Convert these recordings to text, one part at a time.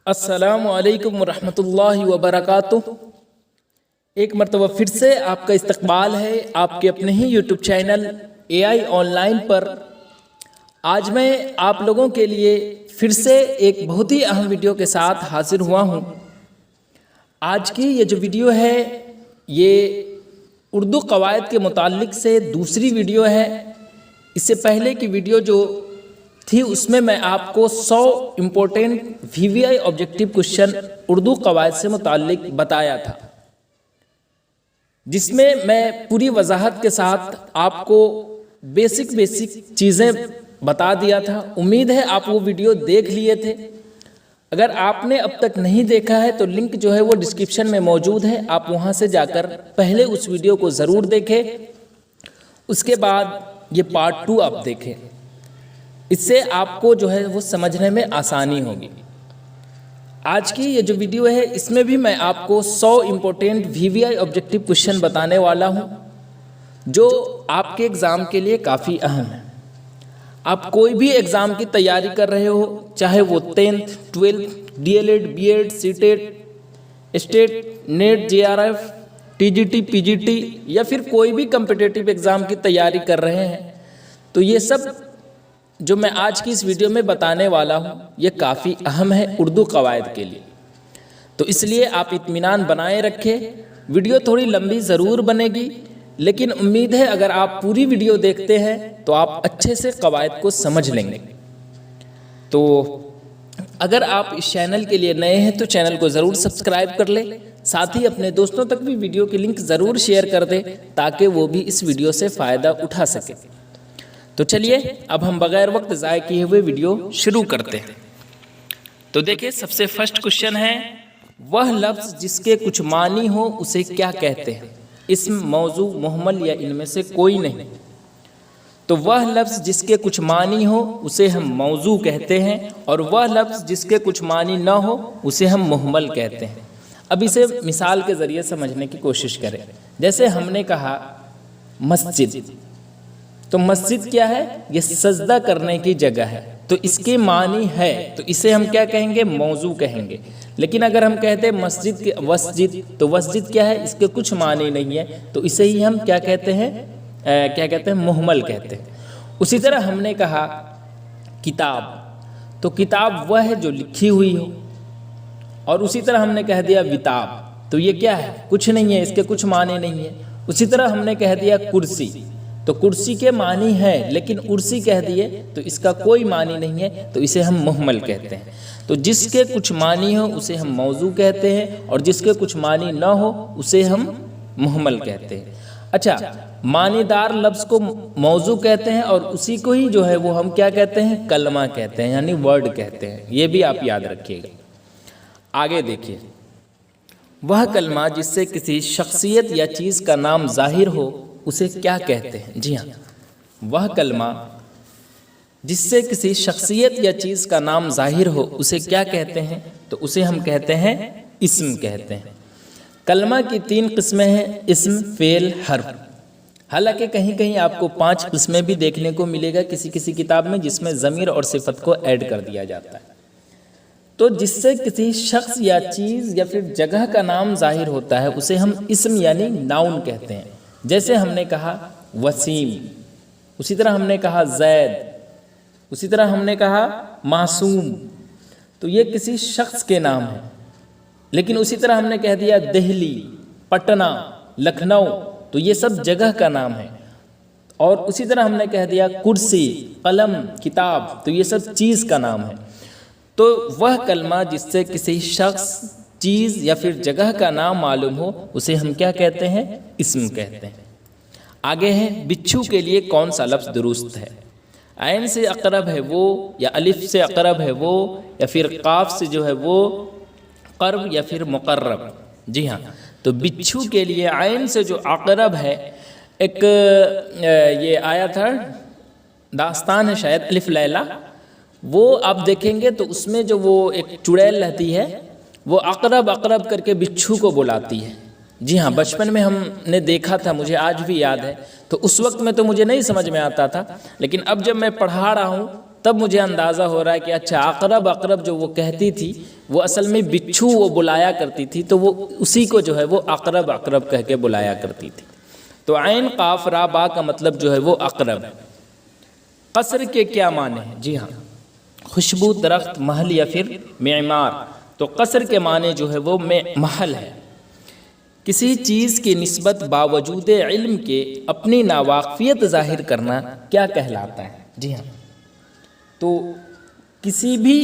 السلام علیکم ورحمۃ اللہ وبرکاتہ۔ ایک مرتبہ پھر سے آپ کا استقبال ہے آپ کے اپنے ہی YouTube channel A I online پر۔ آج میں آپ لوگوں کے لیے پھر سے ایک بہت ہی اہم ویڈیو کے ساتھ حاضر ہوا ہوں۔ آج کی یہ جو ویڈیو ہے یہ اردو قواعد کے متعلق سے دوسری ویڈیو ہے۔ اس سے پہلے کی ویڈیو جو تھی اس میں آپ کو 100 important V V I objective question Urdu قواعد سے متعلق بتایا تھا، جس میں میں پوری وضاحت کے ساتھ آپ کو بیسک چیزیں بتا دیا تھا۔ امید ہے آپ وہ ویڈیو دیکھ لیے تھے۔ اگر آپ نے اب تک نہیں دیکھا ہے تو لنک جو ہے وہ ڈسکرپشن میں موجود ہے، آپ وہاں سے جا کر پہلے اس ویڈیو کو ضرور دیکھیں، اس کے بعد یہ پارٹ 2 آپ دیکھیں۔ اس سے آپ کو جو ہے وہ سمجھنے میں آسانی ہوگی۔ آج کی یہ جو ویڈیو ہے اس میں بھی میں آپ کو 100 important V V I objective question بتانے والا ہوں جو آپ کے ایگزام کے لیے کافی اہم ہے۔ آپ کوئی بھی ایگزام کی تیاری کر رہے ہو، چاہے وہ 10th 12th D L Ed B Ed C TET state NET J R F T G T P G T یا پھر کوئی بھی کمپٹیٹیو ایگزام کی تیاری کر رہے ہیں، تو یہ سب جو میں آج کی اس ویڈیو میں بتانے والا ہوں یہ کافی اہم ہے اردو قواعد کے لیے۔ تو اس لیے آپ اطمینان بنائے رکھیں۔ ویڈیو تھوڑی لمبی ضرور بنے گی، لیکن امید ہے اگر آپ پوری ویڈیو دیکھتے ہیں تو آپ اچھے سے قواعد کو سمجھ لیں گے۔ تو اگر آپ اس چینل کے لیے نئے ہیں تو چینل کو ضرور سبسکرائب کر لیں، ساتھ ہی اپنے دوستوں تک بھی ویڈیو کی لنک ضرور شیئر کر دیں تاکہ وہ بھی اس ویڈیو سے فائدہ اٹھا سکیں۔ تو چلیے اب ہم بغیر وقت ضائع کیے ہوئے ویڈیو شروع کرتے ہیں۔ تو دیکھیں سب سے فرسٹ کوشچن ہے، وہ لفظ جس کے کچھ معنی ہو اسے کیا کہتے ہیں؟ اسم، موضوع، مہمل یا ان میں سے کوئی نہیں۔ تو وہ لفظ جس کے کچھ معنی ہو اسے ہم موضوع کہتے ہیں، اور وہ لفظ جس کے کچھ معنی نہ ہو اسے ہم مہمل کہتے ہیں۔ اب اسے مثال کے ذریعے سمجھنے کی کوشش کریں۔ جیسے ہم نے کہا مسجد، تو مسجد کیا ہے؟ یہ سجدہ کرنے کی جگہ ہے، تو اس کے معنی ہے تو اسے ہم کیا کہیں گے؟ موضوع کہیں گے۔ لیکن اگر ہم کہتے ہیں مسجد تو مسجد کیا ہے؟ اس کے کچھ معنی نہیں ہے، تو اسے ہی ہم کیا کہتے ہیں؟ مہمل کہتے ہیں۔ اسی طرح ہم نے کہا کتاب، تو کتاب وہ ہے جو لکھی ہوئی ہو، اور اسی طرح ہم نے کہہ دیا کتاب، تو یہ کیا ہے؟ کچھ نہیں ہے، اس کے کچھ معنی نہیں ہے۔ اسی طرح ہم نے کہہ دیا کرسی، تو کرسی کے معنی ہے لیکن کرسی کہہ دیے تو اس کا کوئی معنی نہیں ہے، تو اسے ہم مہمل کہتے ہیں۔ تو جس کے کچھ معنی ہو اسے ہم موضوع کہتے ہیں، اور جس کے کچھ معنی نہ ہو اسے ہم مہمل کہتے ہیں۔ اچھا، معنی دار لفظ کو موضوع کہتے ہیں، اور اسی کو ہی جو ہے وہ ہم کیا کہتے ہیں؟ کلمہ کہتے ہیں، یعنی ورڈ کہتے ہیں۔ یہ بھی آپ یاد رکھیے گا۔ آگے دیکھیے، وہ کلمہ جس سے کسی شخصیت یا چیز کا نام ظاہر ہو اسے کیا کہتے ہیں؟ جی ہاں، وہ کلمہ جس سے کسی شخصیت یا چیز کا نام ظاہر ہو اسے کیا کہتے ہیں؟ تو اسے ہم کہتے ہیں اسم کہتے ہیں۔ کلمہ کی 3 قسمیں ہیں، اسم، فعل، حرف۔ حالانکہ کہیں کہیں آپ کو 5 قسمیں بھی دیکھنے کو ملے گا کسی کتاب میں، جس میں ضمیر اور صفت کو ایڈ کر دیا جاتا ہے۔ تو جس سے کسی شخص یا چیز یا پھر جگہ کا نام ظاہر ہوتا ہے اسے ہم اسم یعنی ناؤن کہتے ہیں۔ جیسے ہم نے کہا وسیم، اسی طرح ہم نے کہا زید، اسی طرح ہم نے کہا معصوم، تو یہ کسی شخص کے نام ہیں۔ لیکن اسی طرح ہم نے کہہ دیا دہلی، پٹنہ، لکھنؤ، تو یہ سب جگہ کا نام ہے۔ اور اسی طرح ہم نے کہہ دیا کرسی، قلم، کتاب، تو یہ سب چیز کا نام ہے۔ تو وہ کلمہ جس سے کسی شخص، چیز یا پھر جگہ کا نام معلوم ہو اسے ہم کیا کہتے ہیں؟ اسم کہتے ہیں۔ آگے ہے، بچھو کے لیے کون سا لفظ درست ہے؟ عین سے اقرب ہے وہ، یا الف سے اقرب ہے وہ، یا پھر قاف سے جو ہے وہ قرب، یا پھر مقرب؟ جی ہاں، تو بچھو کے لیے عین سے جو اقرب ہے، ایک یہ آیا تھا داستان ہے شاید الف لیلا، وہ آپ دیکھیں گے تو اس میں جو وہ ایک چڑیل رہتی ہے وہ اقرب اقرب کر کے بچھو کو بلاتی ہے۔ جی ہاں، بچپن میں ہم نے دیکھا تھا، مجھے آج بھی یاد ہے۔ تو اس وقت میں تو مجھے نہیں سمجھ میں آتا تھا، لیکن اب جب میں پڑھا رہا ہوں تب مجھے اندازہ ہو رہا ہے کہ اچھا عقرب عقرب جو وہ کہتی تھی وہ اصل میں بچھو وہ بلایا کرتی تھی، تو وہ اسی کو جو ہے وہ عقرب عقرب کہہ کے بلایا کرتی تھی۔ تو عین قاف را با کا مطلب جو ہے وہ عقرب ہے۔ قصر کے کیا معنی ہیں؟ جی ہاں، خوشبو، درخت، محل یا پھر معمار۔ تو قصر کے معنی جو ہے وہ محل ہے۔ کسی چیز کی نسبت باوجود علم کے اپنی ناواقفیت ظاہر کرنا کیا کہلاتا ہے؟ جی ہاں، تو کسی بھی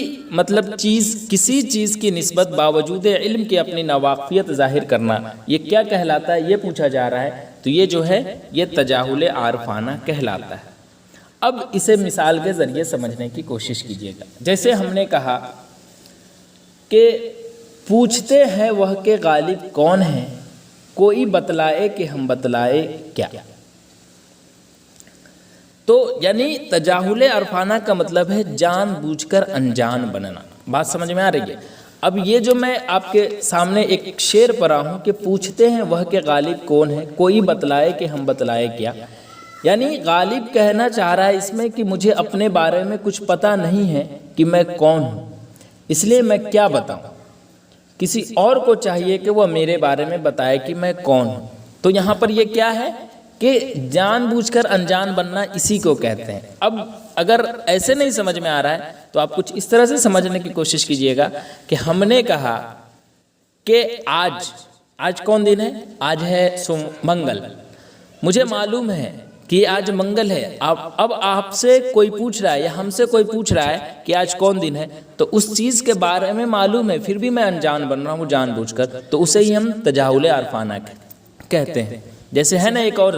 کسی چیز کی نسبت باوجود علم کے اپنی ناواقفیت ظاہر کرنا یہ کیا کہلاتا ہے، یہ پوچھا جا رہا ہے۔ تو یہ جو ہے یہ تجاہل عارفانہ کہلاتا ہے۔ اب اسے مثال کے ذریعے سمجھنے کی کوشش کیجیے گا۔ جیسے ہم نے کہا کہ پوچھتے ہیں وہ کہ غالب کون ہے، کوئی بتلائے کہ ہم بتلائے کیا۔ تو یعنی تجاہل عرفانہ کا مطلب ہے جان بوجھ کر انجان بننا۔ بات سمجھ میں آ رہی ہے؟ اب یہ جو میں آپ کے سامنے ایک شعر پڑھا ہوں کہ پوچھتے ہیں وہ کہ غالب کون ہے، کوئی بتلائے کہ ہم بتلائے کیا، یعنی غالب کہنا چاہ رہا ہے اس میں کہ مجھے اپنے بارے میں کچھ پتہ نہیں ہے کہ میں کون ہوں، اس لیے میں کیا بتاؤں۔ کسی اور کو چاہیے کہ وہ میرے بارے میں بتائے کہ میں کون ہوں۔ تو یہاں پر یہ کیا ہے کہ جان بوجھ کر انجان بننا، اسی کو کہتے ہیں۔ اب اگر ایسے نہیں سمجھ میں آ رہا ہے تو آپ کچھ اس طرح سے سمجھنے کی کوشش کیجئے گا کہ ہم نے کہا کہ آج کون دن ہے؟ آج ہے منگل۔ مجھے معلوم ہے کہ آج منگل ہے۔ اب آپ سے کوئی پوچھ رہا ہے یا ہم سے کوئی پوچھ رہا ہے کہ آج کون دن ہے، تو اس چیز کے بارے میں معلوم ہے، پھر بھی میں انجان بن رہا ہوں جان بوجھ کر، تو اسے ہی ہم تجاہل عارفانہ کہتے ہیں۔ جیسے ہے نا ایک اور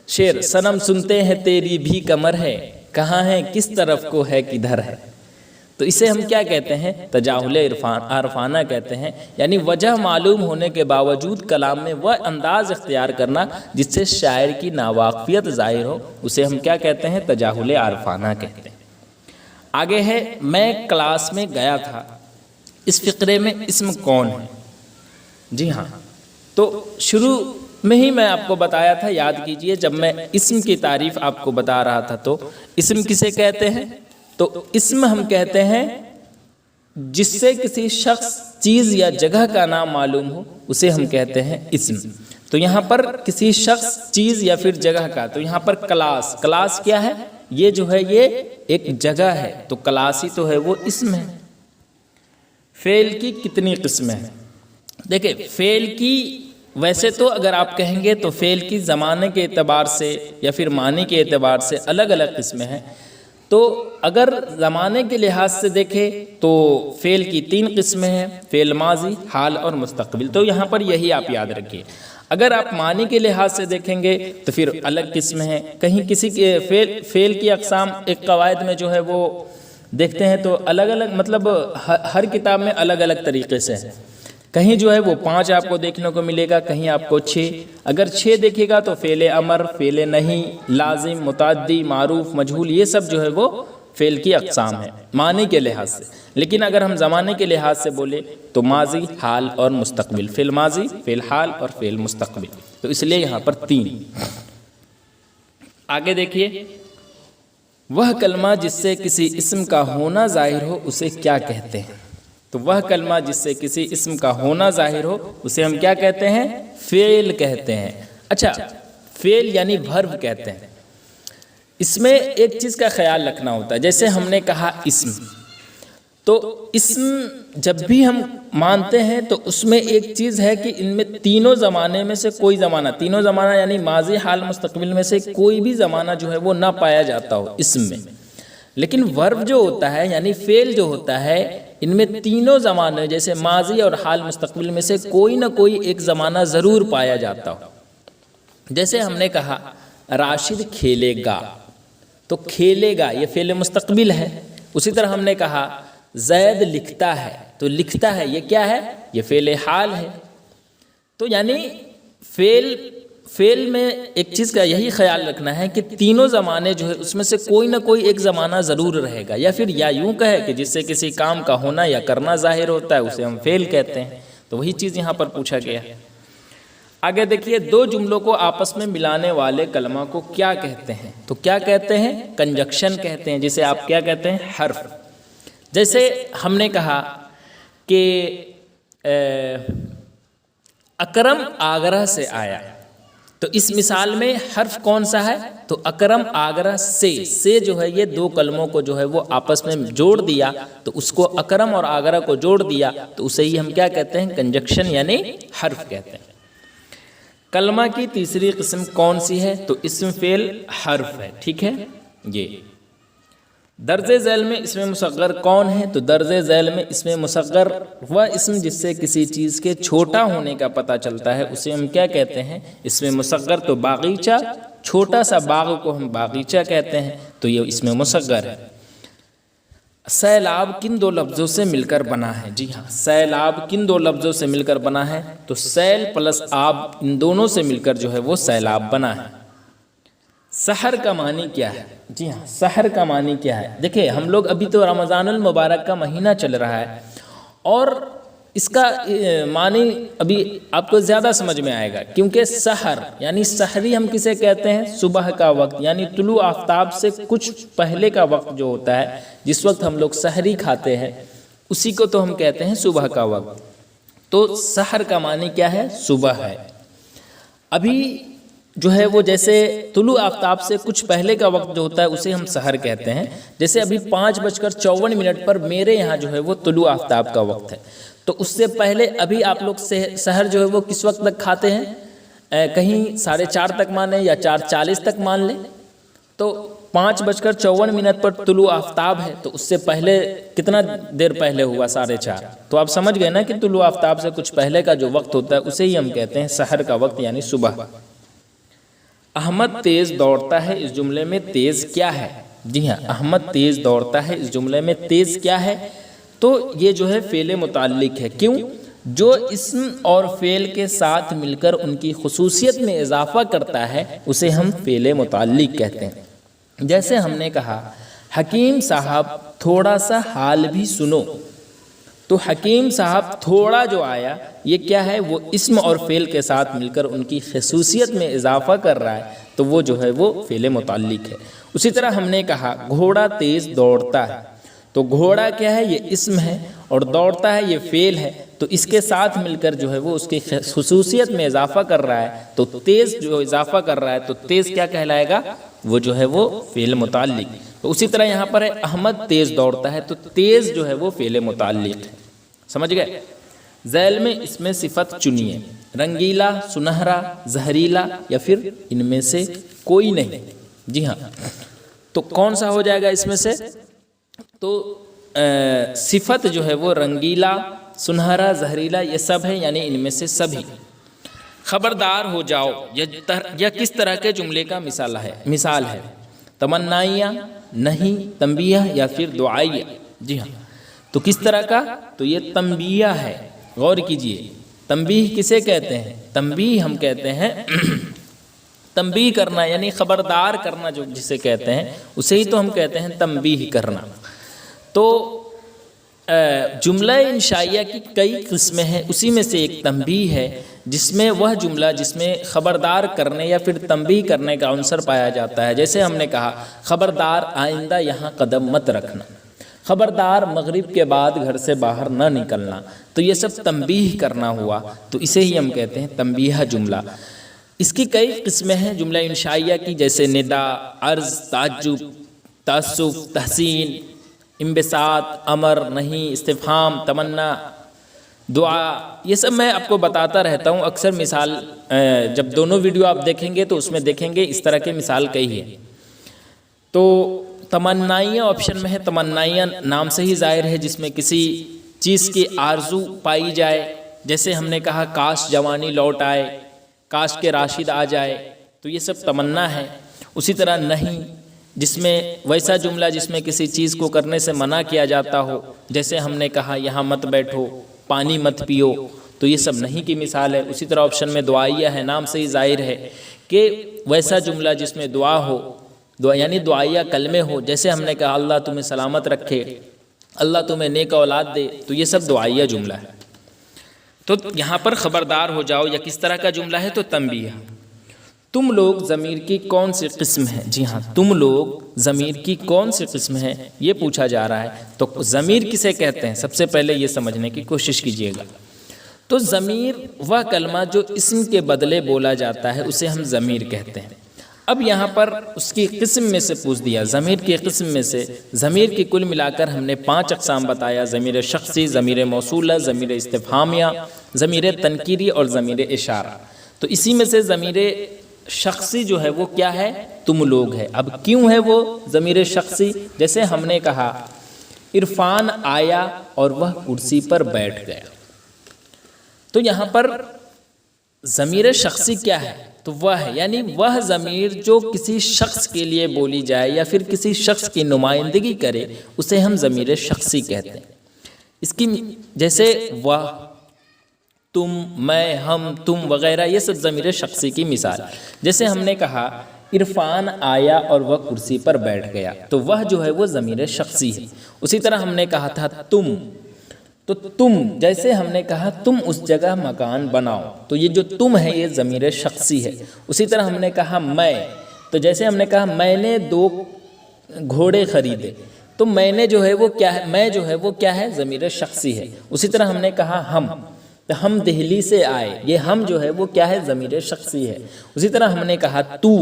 شعر، صنم سنتے ہیں تیری بھی کمر ہے، کہاں ہے کس طرف کو ہے کدھر ہے۔ تو اسے ہم کیا کہتے ہیں؟ تجاہل عارفانہ کہتے ہیں، یعنی وجہ معلوم ہونے کے باوجود کلام میں وہ انداز اختیار کرنا جس سے شاعر کی ناواقفیت ظاہر ہو، اسے ہم کیا کہتے ہیں؟ تجاہل عارفانہ کہتے ہیں۔ آگے ہے میں کلاس میں گیا تھا، اس فقرے میں اسم کون ہے؟ جی ہاں، تو شروع میں ہی میں آپ کو بتایا تھا، یاد کیجئے، جب میں اسم کی تعریف آپ کو بتا رہا تھا تو اسم کسے کہتے ہیں؟ تو اسم ہم کہتے ہیں جس سے کسی شخص، چیز یا جگہ کا نام معلوم ہو، اسے ہم کہتے ہیں اسم۔ تو یہاں پر کسی شخص، چیز یا پھر جگہ کا، تو یہاں پر کلاس کیا ہے؟ یہ جو ہے یہ ایک جگہ ہے، تو کلاس ہی تو ہے وہ اسم ہے۔ فعل کی کتنی قسمیں ہیں؟ دیکھیں فعل کی ویسے تو اگر آپ کہیں گے تو فعل کی زمانے کے اعتبار سے یا پھر معنی کے اعتبار سے الگ الگ قسمیں ہیں۔ تو اگر زمانے کے لحاظ سے دیکھیں تو فعل کی 3 قسمیں ہیں، فعل ماضی، حال اور مستقبل۔ تو یہاں پر یہی آپ یاد رکھیے۔ اگر آپ معنی کے لحاظ سے دیکھیں گے تو پھر الگ قسمیں ہیں۔ کہیں کسی کے فعل کی اقسام ایک قواعد میں جو ہے وہ دیکھتے ہیں تو الگ الگ، مطلب ہر کتاب میں الگ الگ طریقے سے ہے۔ کہیں جو ہے وہ 5 آپ کو دیکھنے کو ملے گا، کہیں آپ کو 6۔ اگر 6 دیکھے گا تو فعل امر، فعل نہیں، لازم، متعدی، معروف، مجہول، یہ سب جو ہے وہ فعل کی اقسام ہیں معنی کے لحاظ سے۔ لیکن اگر ہم زمانے کے لحاظ سے بولے تو ماضی، حال اور مستقبل، فعل ماضی، فعل حال اور فعل مستقبل۔ تو اس لیے یہاں پر 3۔ آگے دیکھیے، وہ کلمہ جس سے کسی اسم کا ہونا ظاہر ہو اسے کیا کہتے ہیں؟ تو وہ کلمہ جس سے کسی اسم کا ہونا ظاہر ہو اسے ہم کیا کہتے ہیں؟ فعل کہتے ہیں۔ اچھا، فعل یعنی ورب کہتے ہیں۔ اس میں ایک چیز کا خیال رکھنا ہوتا ہے، جیسے ہم نے کہا اسم، تو اسم جب بھی ہم مانتے ہیں تو اس میں ایک چیز ہے کہ ان میں تینوں زمانے میں سے کوئی زمانہ، تینوں زمانہ یعنی ماضی، حال، مستقبل میں سے کوئی بھی زمانہ جو ہے وہ نہ پایا جاتا ہو اسم میں۔ لیکن ورب جو ہوتا ہے یعنی فعل جو ہوتا ہے، ان میں تینوں زمانے جیسے ماضی اور حال، مستقبل میں سے کوئی نہ کوئی ایک زمانہ ضرور پایا جاتا ہو۔ جیسے ہم نے کہا راشد کھیلے گا، تو کھیلے گا یہ فعل مستقبل ہے۔ اسی طرح ہم نے کہا زید لکھتا ہے، تو لکھتا ہے یہ کیا ہے؟ یہ فعل حال ہے۔ تو یعنی فعل میں ایک چیز کا یہی خیال رکھنا ہے کہ تینوں زمانے جو ہے اس میں سے کوئی نہ کوئی ایک زمانہ ضرور رہے گا، یا پھر یا یوں کہے کہ جس سے کسی کام کا ہونا یا کرنا ظاہر ہوتا ہے اسے ہم فعل کہتے ہیں۔ تو وہی چیز یہاں پر پوچھا گیا ہے۔ آگے دیکھیے، دو جملوں کو آپس میں ملانے والے کلمہ کو کیا کہتے ہیں؟ تو کیا کہتے ہیں؟ کنجکشن کہتے ہیں، جسے آپ کیا کہتے ہیں؟ حرف۔ جیسے ہم نے کہا کہ اکرم آگرہ سے آیا، تو اس مثال میں حرف کون سا ہے؟ تو اکرم آگرہ سے جو ہے یہ دو کلموں کو جو ہے وہ آپس میں جوڑ دیا، تو اس کو اکرم اور آگرہ کو جوڑ دیا، تو اسے ہی ہم کیا کہتے ہیں؟ کنجکشن یعنی حرف کہتے ہیں۔ کلمہ کی تیسری قسم کون سی ہے؟ تو اسم فعل حرف ہے، ٹھیک ہے۔ یہ درج ذیل میں اسم مصغر کون ہے؟ تو درج ذیل میں اسم مصغر وہ اسم جس سے کسی چیز کے چھوٹا ہونے کا پتہ چلتا ہے، اسے ہم کیا کہتے ہیں؟ اسم مصغر۔ تو باغیچہ، چھوٹا سا باغ کو ہم باغیچہ کہتے ہیں، تو یہ اسم مصغر ہے۔ سیلاب کن دو لفظوں سے مل کر بنا ہے؟ جی ہاں، سیلاب کن دو لفظوں سے مل کر بنا ہے؟ تو سیل پلس آب، ان دونوں سے مل کر جو ہے وہ سیلاب بنا ہے۔ سحر کا معنی کیا ہے؟ جی ہاں، سحر کا معنی کیا ہے؟ دیکھیں، ہم لوگ ابھی تو رمضان المبارک کا مہینہ چل رہا ہے، اور اس کا معنی ابھی آپ کو زیادہ سمجھ میں آئے گا، کیونکہ سحر یعنی سحری ہم کسے کہتے ہیں؟ صبح کا وقت، یعنی طلوع آفتاب سے کچھ پہلے کا وقت جو ہوتا ہے، جس وقت ہم لوگ سحری کھاتے ہیں، اسی کو تو ہم کہتے ہیں صبح کا وقت۔ تو سحر کا معنی کیا ہے؟ صبح ہے۔ ابھی جو ہے وہ جیسے طلوع آفتاب سے کچھ پہلے کا وقت جو ہوتا ہے اسے ہم سحر کہتے ہیں۔ جیسے ابھی 5:54 پر میرے یہاں جو ہے وہ طلوع آفتاب کا وقت ہے، تو اس سے پہلے ابھی آپ لوگ سحر جو ہے وہ کس وقت تک کھاتے ہیں؟ کہیں 4:30 تک مان لیں یا 4:40 تک مان لیں، تو 5:54 پر طلوع آفتاب ہے، تو اس سے پہلے کتنا دیر پہلے ہوا؟ 4:30۔ تو آپ سمجھ گئے نا کہ طلوع آفتاب سے کچھ پہلے کا جو وقت ہوتا ہے اسے ہی ہم کہتے ہیں سحر کا وقت، یعنی صبح۔ احمد تیز دوڑتا ہے، اس جملے میں تیز کیا ہے؟ جی ہاں، احمد تیز دوڑتا ہے، اس جملے میں تیز کیا ہے؟ تو یہ جو ہے فعل متعلق ہے۔ کیوں؟ جو اسم اور فعل کے ساتھ مل کر ان کی خصوصیت میں اضافہ کرتا ہے اسے ہم فعل متعلق کہتے ہیں۔ جیسے ہم نے کہا حکیم صاحب تھوڑا سا حال بھی سنو، تو حکیم صاحب تھوڑا جو آیا یہ کیا ہے؟ وہ اسم اور فعل کے ساتھ مل کر ان کی خصوصیت میں اضافہ کر رہا ہے، تو وہ جو ہے وہ فعل متعلق ہے۔ اسی طرح ہم نے کہا گھوڑا تیز دوڑتا ہے، تو گھوڑا کیا ہے؟ یہ اسم ہے، اور دوڑتا ہے یہ فعل ہے، تو اس کے ساتھ مل کر جو ہے وہ اس کی خصوصیت میں اضافہ کر رہا ہے، تو تیز جو اضافہ کر رہا ہے تو تیز کیا کہلائے گا؟ وہ جو ہے وہ فعل متعلق۔ تو اسی طرح یہاں پر ہے احمد تیز دوڑتا ہے، تو تیز جو ہے وہ فعل متعلق ہے۔ سمجھ گئے؟ ذیل میں اس میں صفت چنیے، رنگیلا، سنہرا، زہریلا، یا پھر ان میں سے کوئی نہیں۔ جی ہاں، تو کون سا ہو جائے گا اس میں سے؟ تو صفت جو ہے وہ رنگیلا، سنہرا، زہریلا یہ سب ہے، یعنی ان میں سے سبھی۔ خبردار ہو جاؤ یہ کس طرح کے جملے کا مثال ہے؟ تمنائیاں، نہیں، تنبیہ، یا پھر دعائیہ۔ جی ہاں، تو کس طرح کا؟ تو یہ تنبیہ ہے۔ غور کیجئے، تنبیہ کسے کہتے ہیں؟ تنبیہ ہم کہتے ہیں تنبیہ کرنا، یعنی خبردار کرنا جو جسے کہتے ہیں اسے ہی تو ہم کہتے ہیں تنبیہ کرنا۔ تو جملہ انشائیہ کی کئی قسمیں ہیں، اسی میں سے ایک تنبیہ ہے، جس میں وہ جملہ جس میں خبردار کرنے یا پھر تنبیہ کرنے کا عنصر پایا جاتا ہے۔ جیسے ہم نے کہا خبردار آئندہ یہاں قدم مت رکھنا، خبردار مغرب کے بعد گھر سے باہر نہ نکلنا، تو یہ سب تنبیہ کرنا ہوا، تو اسے ہی ہم کہتے ہیں تنبیہ جملہ۔ اس کی کئی قسمیں ہیں جملہ انشائیہ کی، جیسے ندا، عرض، تعجب، تعسف، تحسین، انبساط، امر، نہیں، استفہام، تمنا، دعا، یہ سب میں آپ کو بتاتا رہتا ہوں۔ اکثر مثال جب دونوں ویڈیو آپ دیکھیں گے تو اس میں دیکھیں گے اس طرح کے مثال کئی ہے۔ تو تمنائیاں آپشن میں ہے، تمنائیاں نام سے ہی ظاہر ہے، جس میں کسی چیز کی آرزو پائی جائے، جیسے ہم نے کہا کاش جوانی لوٹ آئے، کاش کے راشد آ جائے، تو یہ سب تمنا ہے۔ اسی طرح نہیں، جس میں ویسا جملہ جس میں کسی چیز کو کرنے سے منع کیا جاتا ہو، جیسے ہم نے کہا یہاں مت بیٹھو، پانی مت پیو، تو یہ سب نہیں کی مثال ہے۔ اسی طرح آپشن میں دعائیہ ہے، نام سے ہی ظاہر ہے کہ ویسا جملہ جس میں دعا ہو، دعا یعنی دعائیہ کلمے ہو، جیسے ہم نے کہا اللہ تمہیں سلامت رکھے، اللہ تمہیں نیک اولاد دے، تو یہ سب دعائیہ جملہ ہے۔ تو یہاں پر خبردار ہو جاؤ، یا کس طرح کا جملہ ہے تو تنبیہ. تم لوگ ضمیر کی کون سی قسم ہے؟ جی ہاں، تم لوگ ضمیر کی کون سی قسم ہے یہ پوچھا جا رہا ہے. تو ضمیر کسے کہتے ہیں سب سے پہلے یہ سمجھنے کی کوشش کیجیے گا. تو ضمیر وہ کلمہ جو اسم کے بدلے بولا جاتا ہے اسے ہم ضمیر کہتے ہیں. اب یہاں پر اس کی قسم میں سے پوچھ دیا، ضمیر کی قسم میں سے. ضمیر کی کل ملا کر ہم نے 5 اقسام بتایا: ضمیر شخصی، ضمیر موصولہ، ضمیر استفہامیہ، ضمیر تنکیری اور ضمیر اشارہ. تو اسی میں سے ضمیر شخصی جو ہے وہ کیا ہے؟ تم لوگ ہے. اب کیوں ہے وہ ضمیر شخصی؟ جیسے ہم نے کہا عرفان آیا اور وہ کرسی پر بیٹھ گیا. تو یہاں پر ضمیر شخصی کیا ہے؟ تو وہ ہے، یعنی وہ ضمیر جو کسی شخص کے لیے بولی جائے یا پھر کسی شخص کی نمائندگی کرے اسے ہم ضمیر شخصی کہتے ہیں. اس کی جیسے وہ، تم، میں، ہم، تم وغیرہ، یہ سب ضمیر شخصی کی مثال. جیسے ہم نے کہا عرفان آیا اور وہ کرسی پر بیٹھ گیا، تو وہ جو ہے وہ ضمیر شخصی ہے. اسی طرح ہم نے کہا تھا تم، تو تم جیسے ہم نے کہا تم اس جگہ مکان بناؤ، تو یہ جو تم ہے یہ ضمیر شخصی ہے. اسی طرح ہم نے کہا میں، تو جیسے ہم نے کہا میں نے 2 گھوڑے خریدے، تو میں نے جو ہے وہ کیا ہے؟ میں جو ہے وہ کیا ہے؟ ضمیر شخصی ہے. اسی طرح ہم نے کہا ہم دہلی سے آئے، یہ ہم جو ہے وہ کیا ہے؟ ضمیر شخصی ہے. اسی طرح ہم نے کہا تو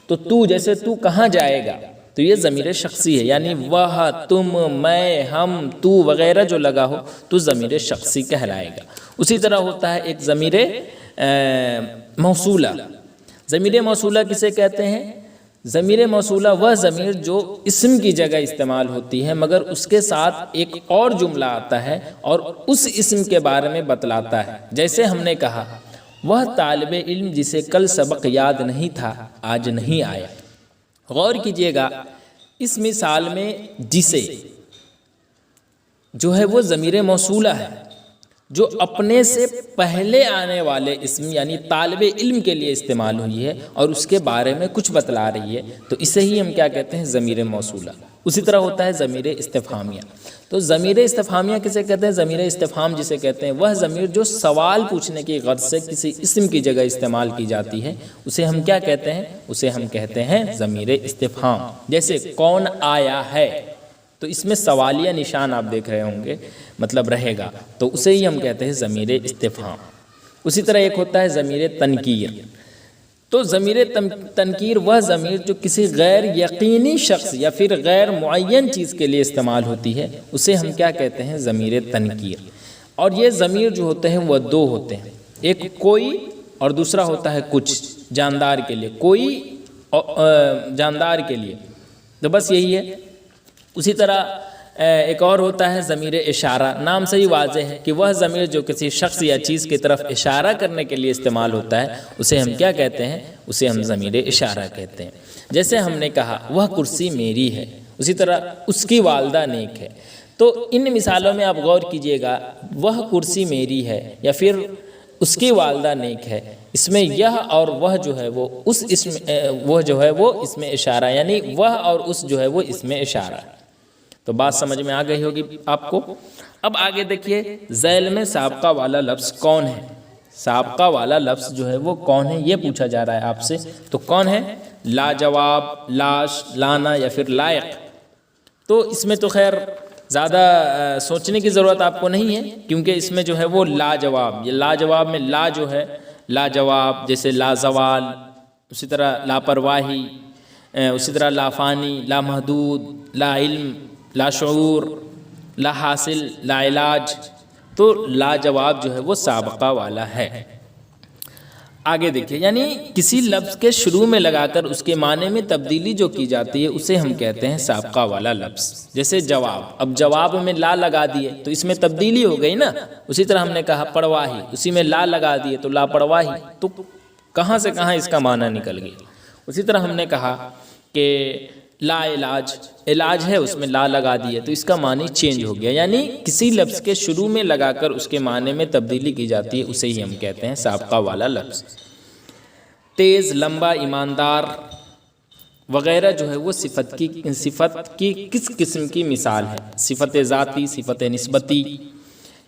تو جیسے تو کہاں جائے گا، تو یہ ضمیر شخصی ہے. یعنی وہ، تم، میں، ہم، تو وغیرہ جو لگا ہو تو ضمیر شخصی کہلائے گا. اسی طرح ہوتا ہے ایک ضمیر موصولہ. ضمیر موصولہ کسے کہتے ہیں؟ ضمیر موصولہ وہ ضمیر جو اسم کی جگہ استعمال ہوتی ہے مگر اس کے ساتھ ایک اور جملہ آتا ہے اور اس اسم کے بارے میں بتلاتا ہے. جیسے ہم نے کہا وہ طالب علم جسے کل سبق یاد نہیں تھا آج نہیں آیا. غور کیجئے گا اس مثال میں جسے جو ہے وہ ضمیر موصولہ ہے جو اپنے سے پہلے آنے والے اسم یعنی طالب علم کے لیے استعمال ہوئی ہے اور اس کے بارے میں کچھ بتلا رہی ہے، تو اسے ہی ہم کیا کہتے ہیں؟ ضمیر موصولہ. اسی طرح ہوتا ہے ضمیر استفہامیہ. تو ضمیر استفہامیہ کسے کہتے ہیں؟ ضمیر استفہام جسے کہتے ہیں وہ ضمیر جو سوال پوچھنے کی غرض سے کسی اسم کی جگہ استعمال کی جاتی ہے، اسے ہم کیا کہتے ہیں؟ اسے ہم کہتے ہیں ضمیر استفہام. جیسے کون آیا ہے، تو اس میں سوالیہ نشان آپ دیکھ رہے ہوں گے، مطلب رہے گا، تو اسے ہی ہم کہتے ہیں ضمیر استفہام. اسی طرح ایک ہوتا ہے ضمیر تنکیر. تو ضمیر تنکیر وہ ضمیر جو کسی غیر یقینی شخص یا پھر غیر معین چیز کے لیے استعمال ہوتی ہے اسے ہم کیا کہتے ہیں؟ ضمیر تنکیر. اور یہ ضمیر جو ہوتے ہیں وہ 2 ہوتے ہیں، ایک کوئی اور دوسرا ہوتا ہے کچھ. جاندار کے لیے کوئی، جاندار کے لیے، تو بس یہی ہے. اسی طرح ایک اور ہوتا ہے ضمیر اشارہ. نام سے ہی واضح ہے کہ وہ ضمیر جو کسی شخص یا چیز کی طرف اشارہ کرنے کے لیے استعمال ہوتا ہے اسے ہم کیا کہتے ہیں؟ اسے ہم ضمیر اشارہ کہتے ہیں. جیسے ہم نے کہا وہ کرسی میری ہے، اسی طرح اس کی والدہ نیک ہے. تو ان مثالوں میں آپ غور کیجئے گا، وہ کرسی میری ہے یا پھر اس کی والدہ نیک ہے، اس میں یہ اور وہ جو ہے وہ اس اسم وہ جو ہے وہ اس میں اشارہ، یعنی وہ اور اس جو ہے وہ اس میں اشارہ. تو بات سمجھ میں آ گئی ہوگی آپ کو. اب آگے دیکھیے ذیل میں سابقہ والا لفظ کون ہے؟ سابقہ والا لفظ جو ہے وہ کون ہے یہ پوچھا جا رہا ہے آپ سے. تو کون ہے؟ لاجواب، لاش، لانا یا پھر لائق. تو اس میں تو خیر زیادہ سوچنے کی ضرورت آپ کو نہیں ہے کیونکہ اس میں جو ہے وہ لاجواب، یہ لاجواب میں لا جو ہے لاجواب، جیسے لازوال، اسی طرح لاپرواہی، اسی طرح لافانی، لامحدود، لا علم، لا شعور، لا حاصل، لا علاج. تو لاجواب جو ہے وہ سابقہ والا ہے. آگے دیکھیے، یعنی کسی لفظ کے شروع میں لگا کر اس کے معنی میں تبدیلی جو کی جاتی ہے اسے ہم کہتے ہیں سابقہ والا لفظ. جیسے جواب، اب جواب میں لا لگا دیے تو اس میں تبدیلی ہو گئی نا. اسی طرح ہم نے کہا پرواہی، اسی میں لا لگا دیے تو لاپرواہی، تو کہاں سے کہاں اس کا معنی نکل گیا. اسی طرح ہم نے کہا کہ لا علاج، علاج ہے اس میں لا لگا دیے تو اس کا معنی چینج ہو گیا. یعنی کسی لفظ کے شروع میں لگا کر اس کے معنی میں تبدیلی کی جاتی ہے اسے ہی ہم کہتے ہیں سابقہ والا لفظ. تیز، لمبا، ایماندار وغیرہ جو ہے وہ صفت کی کس قسم کی مثال ہے؟ صفت ذاتی، صفت نسبتی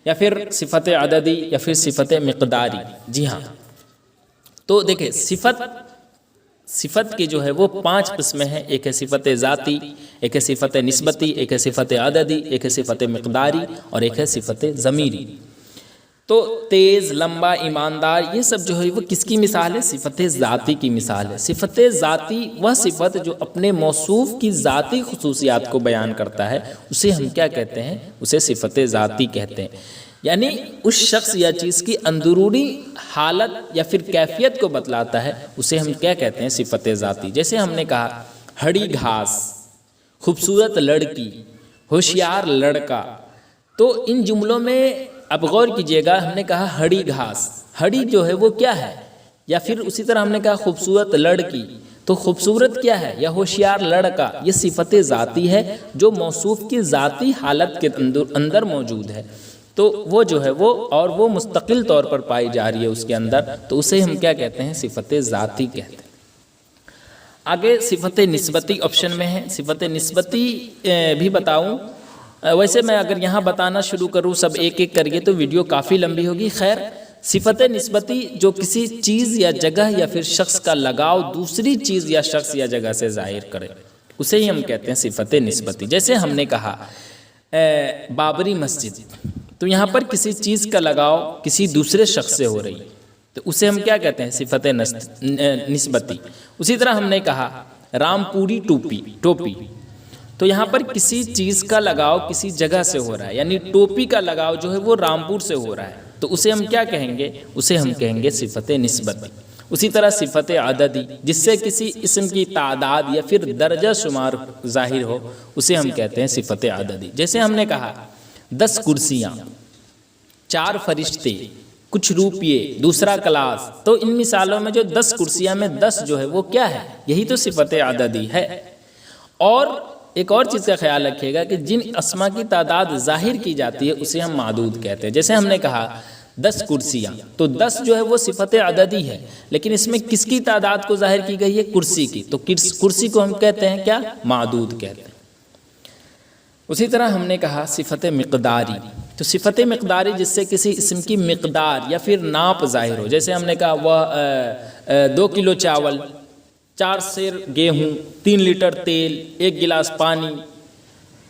یا پھر صفت عددی یا پھر صفت مقداری. جی ہاں، تو دیکھیں صفت کی جو ہے وہ 5 قسمیں ہیں. ایک ہے صفت ذاتی، ایک ہے صفت نسبتی، ایک ہے صفت عددی، ایک ہے صفت مقداری اور ایک ہے صفت ضمیری. تو تیز، لمبا، ایماندار، یہ سب جو ہے وہ کس کی مثال ہے؟ صفت ذاتی کی مثال ہے. صفت ذاتی وہ صفت جو اپنے موصوف کی ذاتی خصوصیات کو بیان کرتا ہے، اسے ہم کیا کہتے ہیں؟ اسے صفت ذاتی کہتے ہیں. یعنی اس شخص یا چیز کی اندرونی حالت یا پھر کیفیت کو بتلاتا ہے، اسے ہم کیا کہتے ہیں؟ صفت ذاتی. جیسے ہم نے کہا ہری گھاس، خوبصورت لڑکی، ہوشیار لڑکا. تو ان جملوں میں اب غور کیجئے گا، ہم نے کہا ہری گھاس، ہری جو ہے وہ کیا ہے؟ یا پھر اسی طرح ہم نے کہا خوبصورت لڑکی، تو خوبصورت کیا ہے؟ یا ہوشیار لڑکا. یہ صفت ذاتی ہے جو موصوف کی ذاتی حالت کے اندر موجود ہے. تو وہ جو ہے وہ مستقل طور پر پائی جا رہی ہے اس کے اندر، تو اسے ہم کیا کہتے ہیں؟ صفت ذاتی کہتے ہیں. آگے صفت نسبتی آپشن میں ہے. صفت نسبتی بھی بتاؤں، ویسے میں اگر یہاں بتانا شروع کروں سب ایک ایک کریے تو ویڈیو کافی لمبی ہوگی. خیر، صفت نسبتی جو کسی چیز یا جگہ یا پھر شخص کا لگاؤ دوسری چیز یا شخص یا جگہ سے ظاہر کرے، اسے ہی ہم کہتے ہیں صفت نسبتی. جیسے ہم نے کہا بابری مسجد، تو یہاں پر کسی چیز کا لگاؤ کسی دوسرے شخص سے ہو رہی ہے، تو اسے ہم کیا کہتے ہیں؟ صفت نسبتی. اسی طرح ہم نے کہا رامپوری ٹوپی، تو یہاں پر کسی چیز کا لگاؤ کسی جگہ سے ہو رہا ہے، یعنی ٹوپی کا لگاؤ جو ہے وہ رامپور سے ہو رہا ہے، تو اسے ہم کیا کہیں گے؟ اسے ہم کہیں گے صفت نسبتی. اسی طرح صفت عددی، جس سے کسی اسم کی تعداد یا پھر درجہ شمار ظاہر ہو، اسے ہم کہتے ہیں صفت عددی. جیسے ہم نے کہا 10 کرسیاں، 4 فرشتے، کچھ روپیے، دوسرا کلاس. تو ان مثالوں میں جو 10 کرسیاں میں 10 جو ہے وہ کیا ہے؟ یہی تو صفت عددی ہے. اور ایک اور چیز کا خیال رکھیے گا کہ جن اسما کی تعداد ظاہر کی جاتی ہے اسے ہم معدود کہتے ہیں. جیسے ہم نے کہا 10 کرسیاں، تو 10 جو ہے وہ صفت عددی ہے، لیکن اس میں کس کی تعداد کو ظاہر کی گئی ہے؟ کرسی کی. تو کرسی کو ہم کہتے ہیں کیا؟ معدود کہتے ہیں. اسی طرح ہم نے کہا صفت مقداری، تو صفت مقداری جس سے کسی اسم کی مقدار یا پھر ناپ ظاہر ہو. جیسے ہم نے کہا وہ 2 کلو چاول، 4 سیر گیہوں، 3 لیٹر تیل، 1 گلاس پانی،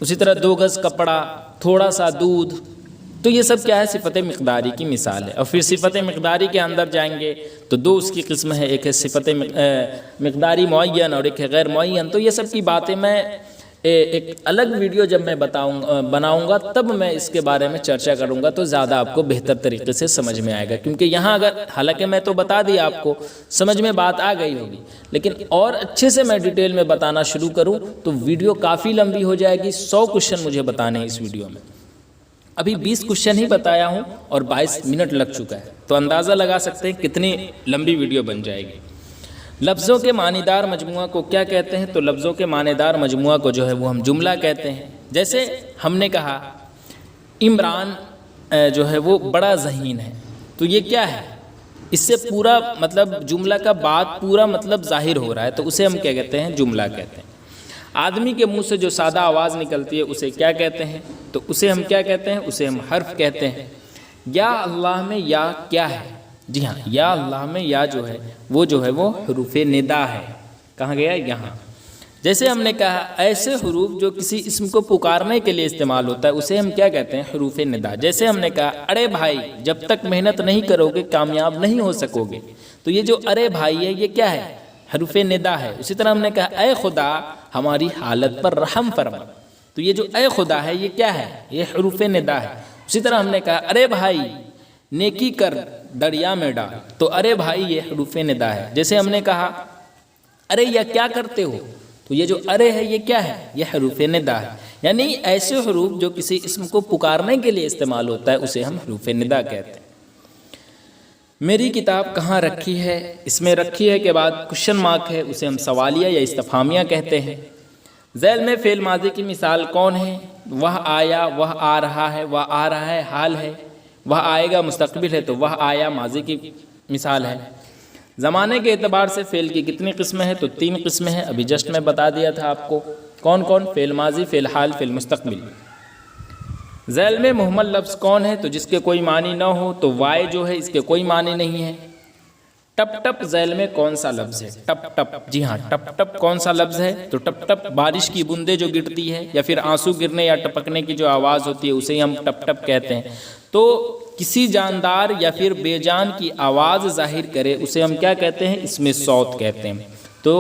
اسی طرح 2 گز کپڑا، تھوڑا سا دودھ. تو یہ سب کیا ہے؟ صفت مقداری کی مثال ہے. اور پھر صفت مقداری کے اندر جائیں گے تو 2 اس کی قسم ہے، ایک ہے صفت مقداری معین اور ایک ہے غیر معین. تو یہ سب کی باتیں میں ایک الگ ویڈیو جب میں بناؤں گا تب میں اس کے بارے میں چرچا کروں گا، تو زیادہ آپ کو بہتر طریقے سے سمجھ میں آئے گا. کیونکہ یہاں اگر حالانکہ میں تو بتا دیا آپ کو، سمجھ میں بات آ گئی ہوگی، لیکن اور اچھے سے میں ڈیٹیل میں بتانا شروع کروں تو ویڈیو کافی لمبی ہو جائے گی. 100 کوشچن مجھے بتانے ہیں اس ویڈیو میں. ابھی 20 کوشچن ہی بتایا ہوں اور 22 منٹ لگ چکا ہے، تو اندازہ لگا سکتے ہیں کتنی لمبی ویڈیو بن جائے گی. لفظوں کے معنی دار مجموعہ کو کیا کہتے ہیں؟ تو لفظوں کے معنی دار مجموعہ کو جو ہے وہ ہم جملہ کہتے ہیں. جیسے ہم نے کہا عمران جو ہے وہ بڑا ذہین ہے، تو یہ کیا ہے؟ اس سے پورا مطلب جملہ کا بات پورا مطلب ظاہر ہو رہا ہے، تو اسے ہم کیا کہتے ہیں؟ جملہ کہتے ہیں. آدمی کے منہ سے جو سادہ آواز نکلتی ہے اسے کیا کہتے ہیں؟ تو اسے ہم کیا کہتے ہیں؟ اسے ہم حرف کہتے ہیں. یا اللہ میں یا کیا ہے؟ جی ہاں، یا اللہ میں یا جو ہے وہ حروف ندا ہے. کہاں گیا؟ یہاں. جیسے ہم نے کہا ایسے حروف جو کسی اسم کو پکارنے کے لیے استعمال ہوتا ہے اسے ہم کیا کہتے ہیں؟ حروف ندا. جیسے ہم نے کہا ارے بھائی جب تک محنت نہیں کرو گے کامیاب نہیں ہو سکو گے، تو یہ جو ارے بھائی ہے یہ کیا ہے؟ حروف ندا ہے. اسی طرح ہم نے کہا اے خدا ہماری حالت پر رحم فرما، تو یہ جو اے خدا ہے یہ کیا ہے؟ یہ حروف ندا ہے. اسی طرح ہم نے کہا ارے بھائی نیکی کر دریا میں ڈال، تو ارے بھائی یہ حروف ندا ہے. جیسے ہم نے کہا ارے یا کیا کرتے ہو، تو یہ جو ارے ہے یہ کیا ہے؟ یہ حروف ندا ہے. یعنی ایسے حروف جو کسی اسم کو پکارنے کے لیے استعمال ہوتا ہے اسے ہم حروف ندا کہتے ہیں. میری کتاب کہاں رکھی ہے؟ اس میں رکھی ہے کے بعد کوشچن مارک ہے، اسے ہم سوالیہ یا استفہامیہ کہتے ہیں. ذیل میں فعل ماضی کی مثال کون ہے؟ وہ آیا، وہ آ رہا ہے، وہ آ رہا ہے حال ہے، وہ آئے گا مستقبل ہے، تو وہ آیا ماضی کی مثال ہے. زمانے کے اعتبار سے فعل کی کتنی قسمیں ہیں؟ تو 3 قسمیں ہیں. ابھی جسٹ میں بتا دیا تھا آپ کو. کون کون؟ فعل ماضی، فعل حال، فعل مستقبل. ذیل میں مہمل لفظ کون ہے؟ تو جس کے کوئی معنی نہ ہو تو وائے جو ہے اس کے کوئی معنی نہیں ہے۔ ٹپ ٹپ ذیل میں کون سا لفظ ہے؟ ٹپ ٹپ، جی ہاں ٹپ ٹپ کون سا لفظ ہے؟ تو ٹپ ٹپ بارش کی بوندیں جو گرتی ہے یا پھر آنسو گرنے یا ٹپکنے کی جو آواز ہوتی ہے اسے ہی ہم ٹپ ٹپ کہتے ہیں۔ تو کسی جاندار یا پھر بے جان کی آواز ظاہر کرے اسے ہم کیا کہتے ہیں؟ اس میں صوت کہتے ہیں۔ تو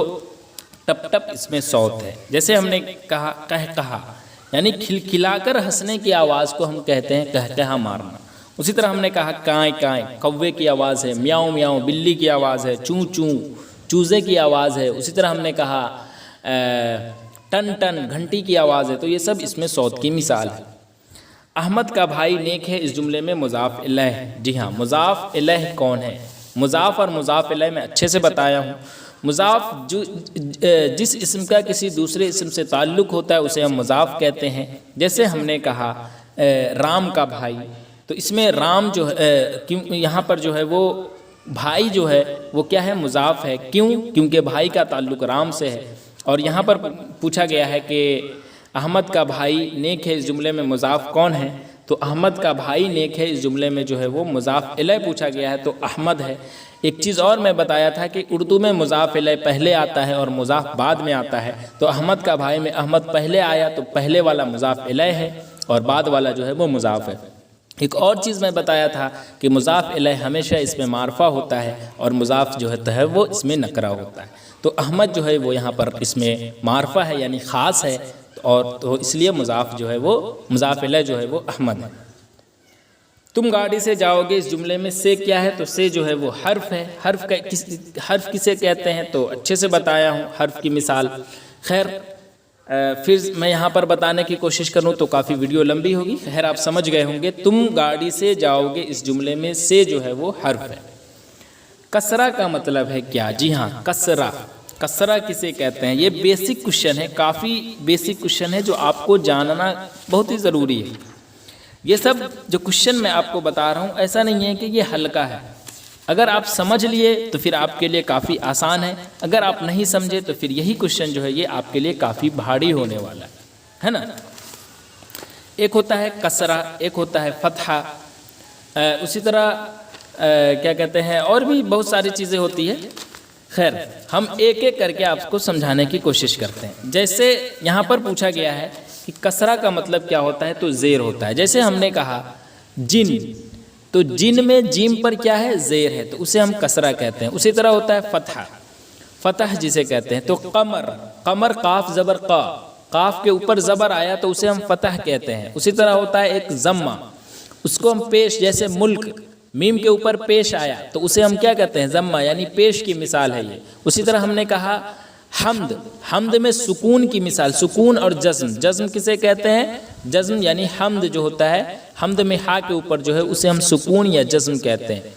ٹپ ٹپ اس میں صوت ہے۔ جیسے ہم نے کہا کہا، یعنی کھلکھلا کر ہنسنے کی آواز کو ہم کہتے ہیں کہا مارنا۔ اسی طرح ہم نے کہا کائیں کائیں، کوے کی آواز ہے، میاؤں میاؤں بلی کی آواز ہے، چوں چوں چوزے کی آواز ہے۔ اسی طرح ہم نے کہا ٹن ٹن گھنٹی کی آواز ہے۔ تو یہ سب اس میں صوت کی مثال ہے۔ احمد کا بھائی نیک ہے، اس جملے میں مضاف الیہ، جی ہاں مضاف الیہ کون ہے؟ مضاف اور مضاف الیہ میں اچھے سے بتایا ہوں۔ مضاف جس اسم کا کسی دوسرے اسم سے تعلق ہوتا ہے اسے ہم مضاف کہتے ہیں۔ جیسے ہم نے کہا رام کا بھائی، تو اس میں رام جو ہے یہاں پر جو ہے وہ بھائی جو ہے وہ کیا ہے؟ مضاف ہے۔ کیوں؟ کیونکہ بھائی کا تعلق رام سے ہے۔ اور یہاں پر پوچھا گیا ہے کہ احمد کا بھائی نیک ہے، اس جملے میں مضاف کون ہے؟ تو احمد کا بھائی نیک ہے، اس جملے میں جو ہے وہ مضاف الیہ پوچھا گیا ہے تو احمد ہے۔ ایک چیز اور میں بتایا تھا کہ اردو میں مضاف الیہ پہلے آتا ہے اور مضاف بعد میں آتا ہے۔ تو احمد کا بھائی میں احمد پہلے آیا تو پہلے والا مضاف الیہ ہے اور بعد والا جو ہے وہ مضاف ہے۔ ایک اور چیز میں بتایا تھا کہ مضاف الیہ ہمیشہ اس میں معرفہ ہوتا ہے اور مضاف جو ہے وہ اس میں نکرہ ہوتا ہے۔ تو احمد جو ہے وہ یہاں پر اس میں معرفہ ہے یعنی خاص ہے، اور تو اس لیے مضاف جو ہے وہ مضاف الیہ جو ہے وہ احمد ہے۔ تم گاڑی سے جاؤ گے، اس جملے میں سے کیا ہے؟ تو سے جو ہے وہ حرف ہے۔ حرف کسے کہتے ہیں؟ تو اچھے سے بتایا ہوں حرف کی مثال۔ خیر پھر میں یہاں پر بتانے کی کوشش کروں تو کافی ویڈیو لمبی ہوگی، خیر آپ سمجھ گئے ہوں گے۔ تم گاڑی سے جاؤ گے، اس جملے میں سے جو ہے وہ حرف ہے۔ کسرہ کا مطلب ہے کیا؟ جی ہاں کسرہ، کسرہ کسے کہتے ہیں؟ یہ بیسک کوشچن ہے، کافی بیسک کوشچن ہے جو آپ کو جاننا بہت ہی ضروری ہے۔ یہ سب جو کوشچن میں آپ کو بتا رہا ہوں ایسا نہیں ہے کہ یہ ہلکا ہے، اگر آپ سمجھ لیے تو پھر آپ کے لیے کافی آسان ہے، اگر آپ نہیں سمجھے تو پھر یہی کوشچن جو ہے یہ آپ کے لیے کافی بھاری ہونے والا ہے نا۔ ایک ہوتا ہے کسرہ، ایک ہوتا ہے فتحہ، اسی طرح کیا کہتے ہیں اور بھی بہت ساری چیزیں ہوتی ہے۔ خیر ہم ایک ایک کر کے آپ کو سمجھانے کی کوشش کرتے ہیں۔ جیسے یہاں پر پوچھا گیا ہے کہ کسرہ کا مطلب کیا ہوتا ہے؟ تو زیر ہوتا ہے۔ جیسے ہم نے کہا جن، تو جن میں جیم پر کیا ہے؟ زیر ہے، تو اسے ہم کسرہ کہتے ہیں۔ اسی طرح ہوتا ہے فتح، فتح جسے کہتے ہیں۔ تو قمر، قمر قاف زبر قا، قاف کے اوپر زبر آیا تو اسے ہم فتح کہتے ہیں۔ اسی طرح ہوتا ہے ایک ضمہ، اس کو ہم پیش، جیسے ملک میم کے اوپر پیش آیا تو اسے ہم کیا کہتے ہیں؟ ضمہ، یعنی پیش کی مثال ہے یہ۔ اسی طرح ہم نے کہا حمد، حمد میں سکون کی مثال، سکون اور جزم، جزم کسے کہتے ہیں؟ جزم یعنی حمد جو ہوتا ہے، حمد میں ہا کے اوپر جو ہے اسے ہم سکون یا جزم کہتے ہیں۔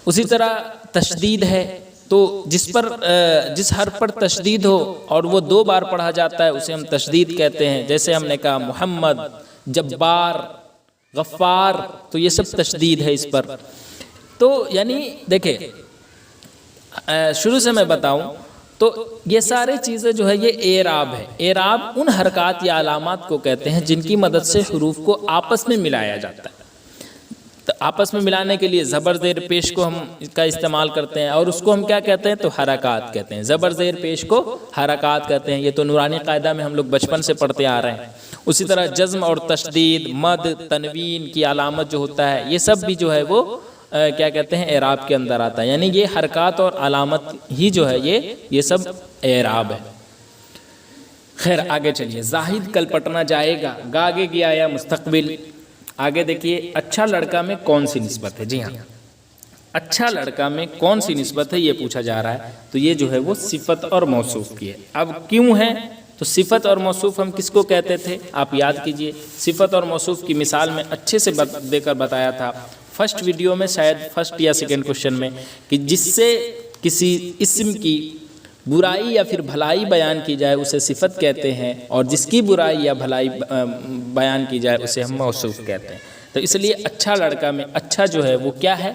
اسی طرح تشدید ہے، تو جس حرف پر تشدید ہو اور وہ 2 بار پڑھا جاتا ہے اسے ہم تشدید کہتے ہیں۔ جیسے ہم نے کہا محمد، جبار، غفار، تو یہ سب تشدید ہے اس پر۔ تو یعنی دیکھیں شروع سے میں بتاؤں تو یہ سارے چیزیں جو ہے یہ اعراب ہے۔ اعراب ان حرکات یا علامات کو کہتے ہیں جن کی مدد سے حروف کو آپس میں ملایا جاتا ہے۔ تو آپس میں ملانے کے لیے زبر زیر پیش کو ہم کا استعمال کرتے ہیں، اور اس کو ہم کیا کہتے ہیں؟ تو حرکات کہتے ہیں۔ زبر زیر پیش کو حرکات کہتے ہیں، یہ تو نورانی قاعدہ میں ہم لوگ بچپن سے پڑھتے آ رہے ہیں۔ اسی طرح جزم اور تشدید، مد، تنوین کی علامت جو ہوتا ہے یہ سب بھی جو ہے وہ کیا کہتے ہیں؟ اعراب کے اندر آتا ہے، یعنی یہ حرکات اور علامت ہی جو ہے یہ سب اعراب ہے۔ خیر آگے چلیے۔ زاہد کل پٹنہ جائے گا، گا آگے گیا یا مستقبل؟ آگے دیکھیے اچھا لڑکا میں کون سی نسبت ہے؟ جی ہاں اچھا لڑکا میں کون سی نسبت ہے یہ پوچھا جا رہا ہے، تو یہ جو ہے وہ صفت اور موصوف کی ہے۔ اب کیوں ہے؟ تو صفت اور موصوف ہم کس کو کہتے تھے؟ آپ یاد کیجئے، صفت اور موصوف کی مثال میں اچھے سے دے کر بتایا تھا فرسٹ ویڈیو میں، شاید فرسٹ یا سیکنڈ کوشچن میں، کہ جس سے کسی اسم کی برائی یا پھر بھلائی بیان کی جائے اسے صفت کہتے ہیں، اور جس کی برائی یا بھلائی بیان کی جائے اسے ہم موصوف کہتے ہیں۔ تو اس لیے اچھا لڑکا میں اچھا جو ہے وہ کیا ہے؟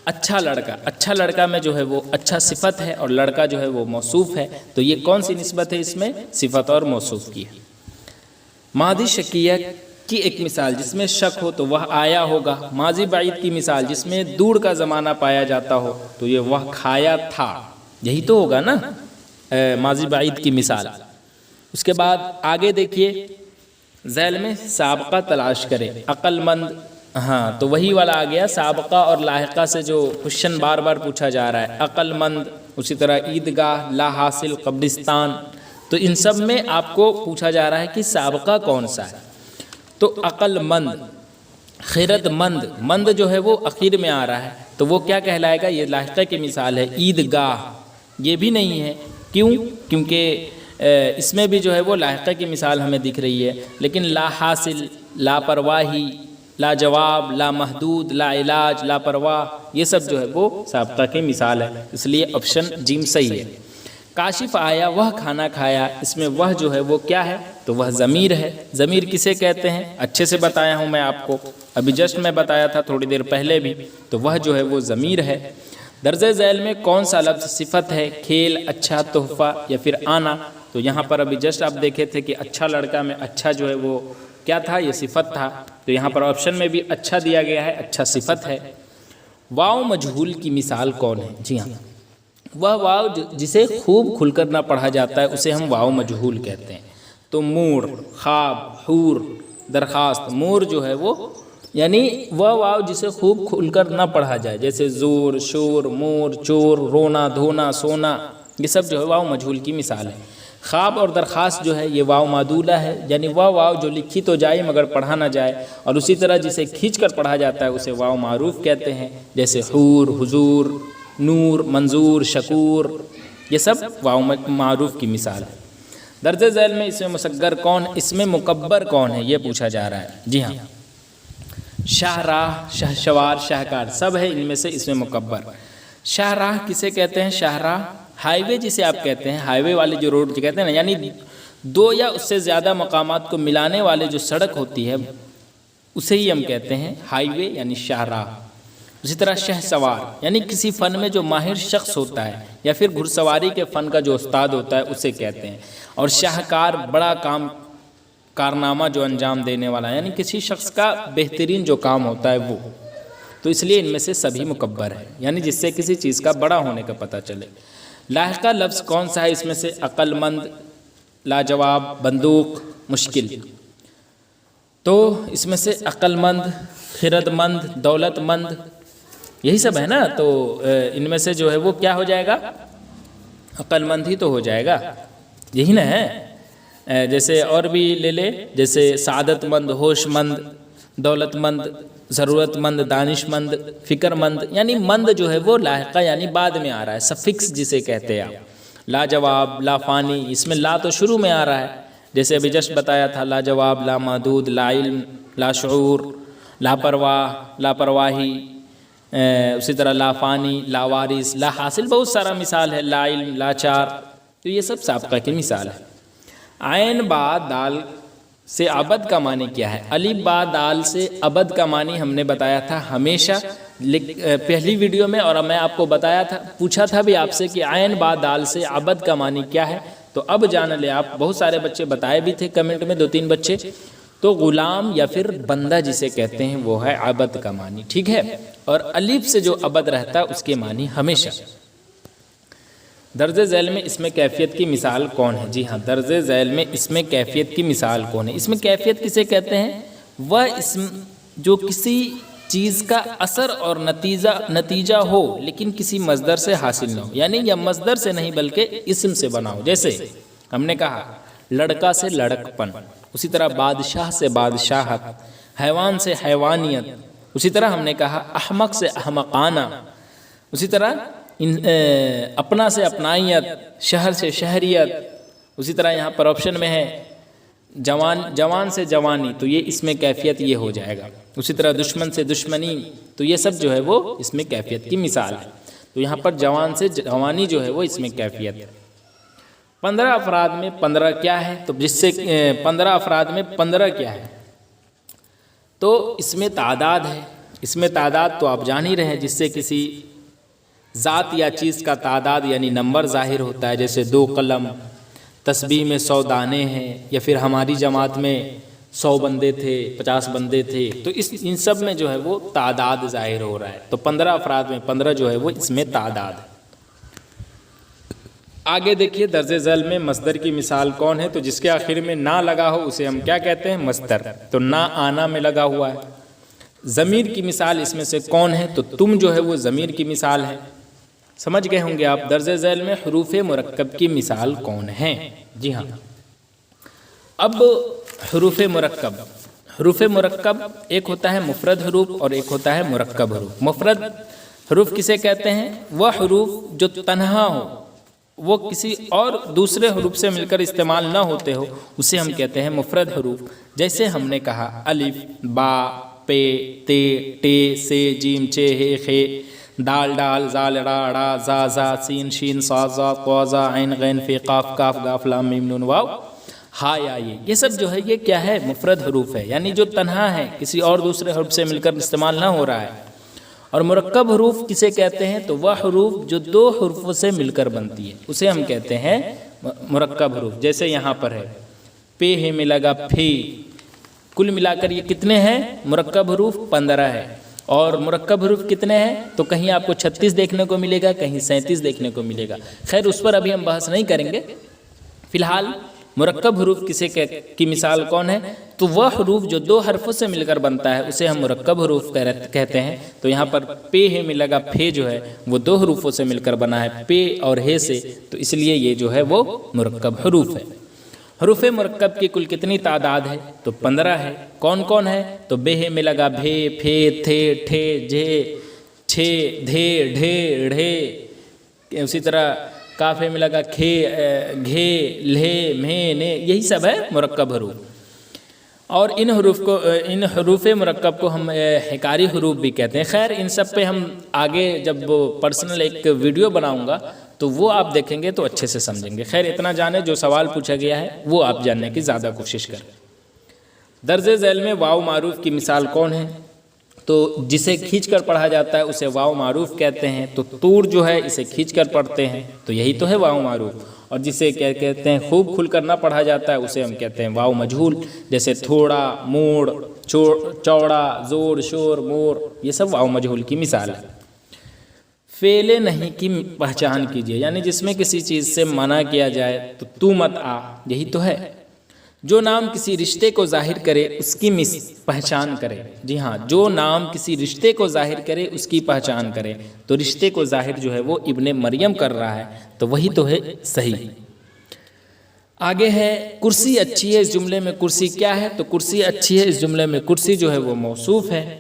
اچھا لڑکا، اچھا لڑکا میں جو ہے وہ اچھا صفت ہے اور لڑکا جو ہے وہ موصوف ہے۔ تو یہ کون سی نسبت ہے؟ اس میں صفت اور موصوف کی ہے۔ ماضی شکیہ کی ایک مثال جس میں شک ہو تو وہ آیا ہوگا. ماضی بعید کی مثال جس میں دور کا زمانہ پایا جاتا ہو تو یہ وہ کھایا تھا. یہی تو ہوگا نا ماضی بعید کی مثال. اس کے بعد آگے دیکھیے ذیل میں سابقہ تلاش کریں. عقل مند، ہاں تو وہی والا آ گیا. سابقہ اور لاحقہ سے جو کوشچن بار بار پوچھا جا رہا ہے. عقل مند، اسی طرح عیدگاہ، لا حاصل، قبرستان، تو ان سب میں آپ کو پوچھا جا رہا ہے کہ سابقہ کون سا ہے. تو عقل مند، خیرت مند، مند جو ہے وہ اخیر میں آ رہا ہے تو وہ کیا کہلائے گا؟ یہ لاحقہ کی مثال ہے. عیدگاہ یہ بھی نہیں ہے. کیوں؟ کیونکہ اس میں بھی جو ہے وہ لاحقہ کی مثال ہمیں دکھ رہی ہے. لیکن لا حاصل، لاپرواہی، لا جواب، لا محدود، لا علاج، لا پرواہ، یہ سب جو ہے وہ سابقہ کی مثال ہے. اس لیے آپشن جیم صحیح ہے. کاشف آیا وہ کھانا کھایا، اس میں وہ جو ہے وہ کیا ہے؟ تو وہ ضمیر ہے. ضمیر کسے کہتے ہیں؟ اچھے سے بتایا ہوں میں آپ کو، ابھی جسٹ میں بتایا تھا تھوڑی دیر پہلے بھی. تو وہ جو ہے وہ ضمیر ہے. درجہ ذیل میں کون سا لفظ صفت ہے؟ کھیل، اچھا، تحفہ یا پھر آنا. تو یہاں پر ابھی جسٹ آپ دیکھے تھے کہ اچھا لڑکا میں اچھا جو ہے وہ کیا تھا؟ یہ صفت تھا. تو یہاں پر آپشن میں بھی اچھا دیا گیا ہے، اچھا صفت ہے. واو مجہول کی مثال کون ہے؟ جی ہاں، وہ واو جسے خوب کھل کر نہ پڑھا جاتا ہے اسے ہم واو مجہول کہتے ہیں. تو مور، خواب، حور، درخواست. مور جو ہے وہ یعنی وہ واو جسے خوب کھل کر نہ پڑھا جائے، جیسے زور، شور، مور، چور، رونا، دھونا، سونا، یہ سب جو ہے واو مجہول کی مثال ہے. خواب اور درخواست جو ہے یہ واو معدولہ ہے، یعنی وہ واو جو لکھی تو جائے مگر پڑھا نہ جائے. اور اسی طرح جسے کھینچ کر پڑھا جاتا ہے اسے واو معروف کہتے ہیں، جیسے حور، حضور، نور، منظور، شکور، یہ سب واو معروف کی مثال ہے. درجہ ذیل میں اس میں مصغر کون، اس میں مکبر کون ہے؟ یہ پوچھا جا رہا ہے. جی ہاں، شاہراہ، شہسوار، شاہکار سب ہے ان میں سے اس میں مکبر. شاہراہ کسے کہتے ہیں؟ شاہراہ ہائی وے جسے آپ کہتے ہیں، ہائی وے والے جو روڈ کہتے ہیں نا، یعنی دو یا اس سے زیادہ مقامات کو ملانے والے جو سڑک ہوتی ہے اسے ہی ہم کہتے ہیں ہائی وے یعنی شاہراہ. اسی طرح شہ سوار یعنی کسی فن میں جو ماہر شخص ہوتا ہے یا پھر گھڑ سواری کے فن کا جو استاد ہوتا ہے اسے کہتے ہیں. اور شاہکار بڑا کارنامہ جو انجام دینے والا یعنی کسی شخص کا بہترین جو کام ہوتا ہے وہ. تو اس لیے ان میں سے سبھی مکبر ہے، یعنی جس سے کسی چیز کا بڑا ہونے کا پتہ چلے. لاحقہ لفظ کون سا ہے؟ اس میں سے عقل مند، لاجواب، بندوق، مشکل. تو اس میں سے عقل مند، خرد مند، دولت مند یہی سب ہے نا. تو ان میں سے جو ہے وہ کیا ہو جائے گا؟ عقل مند ہی تو ہو جائے گا، یہی نا ہے. جیسے اور بھی لے لے، جیسے سعادت مند، ہوش مند، دولت مند، ضرورت مند، دانش مند، فکر مند. یعنی مند جو ہے وہ لاحقہ یعنی بعد میں آ رہا ہے، سفکس جسے کہتے ہیں. لاجواب، لا فانی، اس میں لا تو شروع میں آ رہا ہے، جیسے ابھی جسٹ بتایا تھا. لاجواب، لا محدود، لا علم، لا شعور، لاپرواہ، لاپرواہی، اسی طرح لا فانی، لا وارث، لا حاصل، بہت سارا مثال ہے. لا علم، لا چار، تو یہ سب سابقہ کی مثال ہے. عین با دال سے ابد کا معنی کیا ہے؟ الف با دال سے ابد کا معنی ہم نے بتایا تھا ہمیشہ پہلی ویڈیو میں، اور میں آپ کو بتایا تھا، پوچھا تھا بھی آپ سے کہ عین با دال سے ابد کا معنی کیا ہے. تو اب جان لے آپ، بہت سارے بچے بتائے بھی تھے کمنٹ میں، 2-3 بچے. تو غلام یا پھر بندہ جسے کہتے ہیں وہ ہے عبد کا معنی، ٹھیک ہے. اور الف سے جو عبد رہتا ہے اس کے معنی ہمیشہ. درج ذیل میں اس میں کیفیت کی مثال کون ہے؟ جی ہاں، درج ذیل میں اس میں کیفیت کی مثال کون ہے؟ اس میں کیفیت کسے کہتے ہیں؟ وہ اسم جو کسی چیز کا اثر اور نتیجہ ہو لیکن کسی مصدر سے حاصل نہ ہو، یعنی یا مصدر سے نہیں بلکہ اسم سے بنا ہو. جیسے ہم نے کہا لڑکا سے لڑک پن، اسی طرح بادشاہ سے بادشاہت، حیوان سے حیوانیت، اسی طرح ہم نے کہا احمق سے احمقانہ، اسی طرح اپنا سے اپنائیت، شہر سے شہریت، اسی طرح یہاں پر آپشن میں ہے جوان سے جوانی، تو یہ اس میں کیفیت یہ ہو جائے گا. اسی طرح دشمن سے دشمنی، تو یہ سب جو ہے وہ اس میں کیفیت کی مثال ہے. تو یہاں پر جوان سے جوانی جو ہے وہ اس میں کیفیت ہے. 15 افراد میں 15 کیا ہے؟ تو جس سے 15 افراد میں 15 کیا ہے؟ تو اس میں تعداد ہے. اس میں تعداد تو آپ جان ہی رہے ہیں، جس سے کسی ذات یا چیز کا تعداد یعنی نمبر ظاہر ہوتا ہے. جیسے 2 قلم، تسبیح میں 100 دانے ہیں، یا پھر ہماری جماعت میں 100 بندے تھے، 50 بندے تھے، تو ان سب میں جو ہے وہ تعداد ظاہر ہو رہا ہے. تو 15 افراد میں 15 جو ہے وہ اس میں تعداد ہے. آگے دیکھیے درج ذیل میں مصدر کی مثال کون ہے؟ تو جس کے آخر میں نہ لگا ہو اسے ہم کیا کہتے ہیں؟ مصدر. تو نہ آنا میں لگا ہوا ہے. ضمیر کی مثال اس میں سے کون ہے؟ تو تم جو ہے وہ ضمیر کی مثال ہے. سمجھ گئے ہوں گے آپ درج ذیل میں حروف مرکب کی مثال کون ہے. جی ہاں. اب حروف مرکب. حروف مرکب ایک ہوتا ہے مفرد حروف اور ایک ہوتا ہے مرکب حروف. مفرد حروف کسے کہتے ہیں؟ وہ حروف جو تنہا ہو، وہ کسی اور دوسرے حروف سے مل کر استعمال نہ ہوتے ہو، اسے ہم کہتے ہیں مفرد حروف. جیسے ہم نے کہا الف، با، پے، تے، ٹے، سے، جیم، چے، ہے، خے، دال، ڈال، زال، را، ڑا، زا، زا، سین، شین، صا، ضا، طا، ظا، عین، غین، فے، قاف، کاف، گاف، لام، میم، نون، واو، ہا، یا. یہ سب جو ہے یہ کیا ہے؟ مفرد حروف ہے، یعنی جو تنہا ہے، کسی اور دوسرے حروف سے مل کر استعمال نہ ہو رہا ہے. اور مرکب حروف کسے کہتے ہیں؟ تو وہ حروف جو 2 حروفوں سے مل کر بنتی ہے اسے ہم کہتے ہیں مرکب حروف. جیسے یہاں پر ہے پے ہے میں لگا پھی. کل ملا کر یہ کتنے ہیں مرکب حروف؟ 15 ہے. اور مرکب حروف کتنے ہیں؟ تو کہیں آپ کو 36 دیکھنے کو ملے گا، کہیں 37 دیکھنے کو ملے گا. خیر اس پر ابھی ہم بحث نہیں کریں گے. فی الحال مرکب حروف کسے کی مثال کون ہے؟ تو وہ حروف جو 2 حرفوں سے مل کر بنتا ہے اسے ہم مرکب حروف کہتے ہیں. تو یہاں پر پے ہے میں لگا پھے جو ہے وہ 2 حروفوں سے مل کر بنا ہے، پے اور ہے سے، تو اس لیے یہ جو ہے وہ مرکب حروف ہے. حروف مرکب کی کل کتنی تعداد ہے؟ تو 15 ہے. کون کون ہے؟ تو بے ہے میں لگا بھے، پھے، تھے، ٹھے، جھے، چھے، دھے، ڈھے، ڑھے. اسی طرح کافے میں لگا کھے، گھے، لھے، مھے، نے. یہی سب ہے مرکب حروف. اور ان حروف مرکب کو ہم حکاری حروف بھی کہتے ہیں. خیر ان سب پہ ہم آگے جب پرسنل ایک ویڈیو بناؤں گا تو وہ آپ دیکھیں گے تو اچھے سے سمجھیں گے. خیر اتنا جانے، جو سوال پوچھا گیا ہے وہ آپ جاننے کی زیادہ کوشش کریں. درج ذیل میں واو معروف کی مثال کون ہے؟ تو جسے کھینچ کر پڑھا جاتا ہے اسے واو معروف کہتے ہیں. تو طور جو ہے اسے کھینچ کر پڑھتے ہیں تو یہی تو ہے واو معروف. اور جسے کیا کہتے ہیں خوب کھل کر نہ پڑھا جاتا ہے اسے ہم کہتے ہیں واو مجہول. جیسے تھوڑا، موڑ، چوڑا، زور، شور، مور، یہ سب واو مجہول کی مثال ہے. فعل نہیں کی پہچان کیجیے، یعنی جس میں کسی چیز سے منع کیا جائے تو مت آ، یہی تو ہے. جو نام کسی رشتے کو ظاہر کرے اس کی پہچان کرے. جی ہاں، جو نام کسی رشتے کو ظاہر کرے اس کی پہچان کرے. تو رشتے کو ظاہر جو ہے وہ ابن مریم کر رہا ہے تو وہی تو ہے صحیح. آگے ہے کرسی اچھی ہے. اس جملے میں کرسی کیا ہے؟ تو کرسی اچھی ہے اس جملے میں کرسی جو ہے وہ موصوف ہے.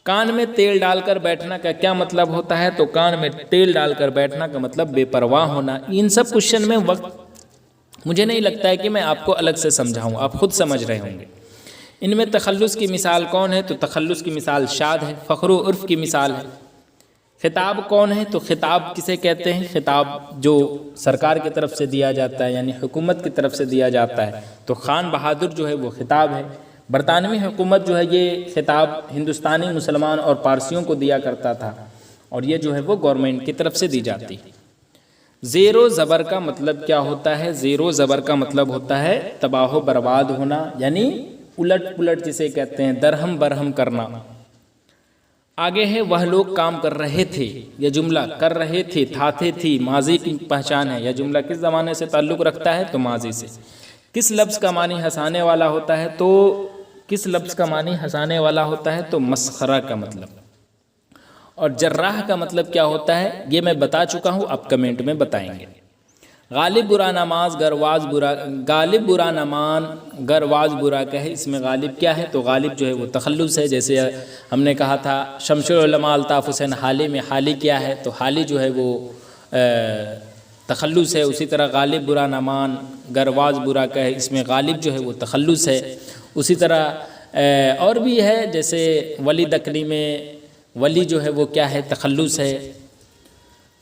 کان میں تیل ڈال کر بیٹھنا کا کیا مطلب ہوتا ہے؟ تو کان میں تیل ڈال کر بیٹھنا کا مطلب بے پرواہ ہونا. ان سب کوشچن میں وقت مجھے نہیں لگتا ہے کہ میں آپ کو الگ سے سمجھاؤں، آپ خود سمجھ رہے ہوں گے. ان میں تخلص کی مثال کون ہے؟ تو تخلص کی مثال شاد ہے. فخر و عرف کی مثال ہے. خطاب کون ہے؟ تو خطاب کسے کہتے ہیں؟ خطاب جو سرکار کی طرف سے دیا جاتا ہے، یعنی حکومت کی طرف سے دیا جاتا ہے. تو خان بہادر جو ہے وہ خطاب ہے. برطانوی حکومت جو ہے یہ خطاب ہندوستانی مسلمان اور پارسیوں کو دیا کرتا تھا، اور یہ جو ہے وہ گورنمنٹ کی طرف سے دی جاتی. زیر و زبر کا مطلب کیا ہوتا ہے؟ زیر و زبر کا مطلب ہوتا ہے تباہ و برباد ہونا، یعنی الٹ پلٹ جسے کہتے ہیں، درہم برہم کرنا. آگے ہے وہ لوگ کام کر رہے تھے. یہ جملہ کر رہے تھے، تھے، تھی ماضی کی پہچان ہے. یہ جملہ کس زمانے سے تعلق رکھتا ہے؟ تو ماضی سے. کس لفظ کا معنی ہنسانے والا ہوتا ہے؟ تو کس لفظ کا معنی ہنسانے والا ہوتا ہے؟ تو مسخرہ کا مطلب. اور جراح کا مطلب کیا ہوتا ہے یہ میں بتا چکا ہوں، آپ کمنٹ میں بتائیں گے. غالب برا نماز گرواز برا، غالب برا نمان گرواز برا کہے. اس میں غالب کیا ہے؟ تو غالب جو ہے وہ تخلص ہے. جیسے ہم نے کہا تھا شمس العلماء الطاف حسین حالی میں حالی کیا ہے؟ تو حالی جو ہے وہ تخلص ہے. اسی طرح غالب برا نمان گرواز برا کہے، اس میں غالب جو ہے وہ تخلص ہے. اسی طرح اور بھی ہے، جیسے ولی دکنی میں ولی جو ہے وہ کیا ہے؟ تخلص ہے.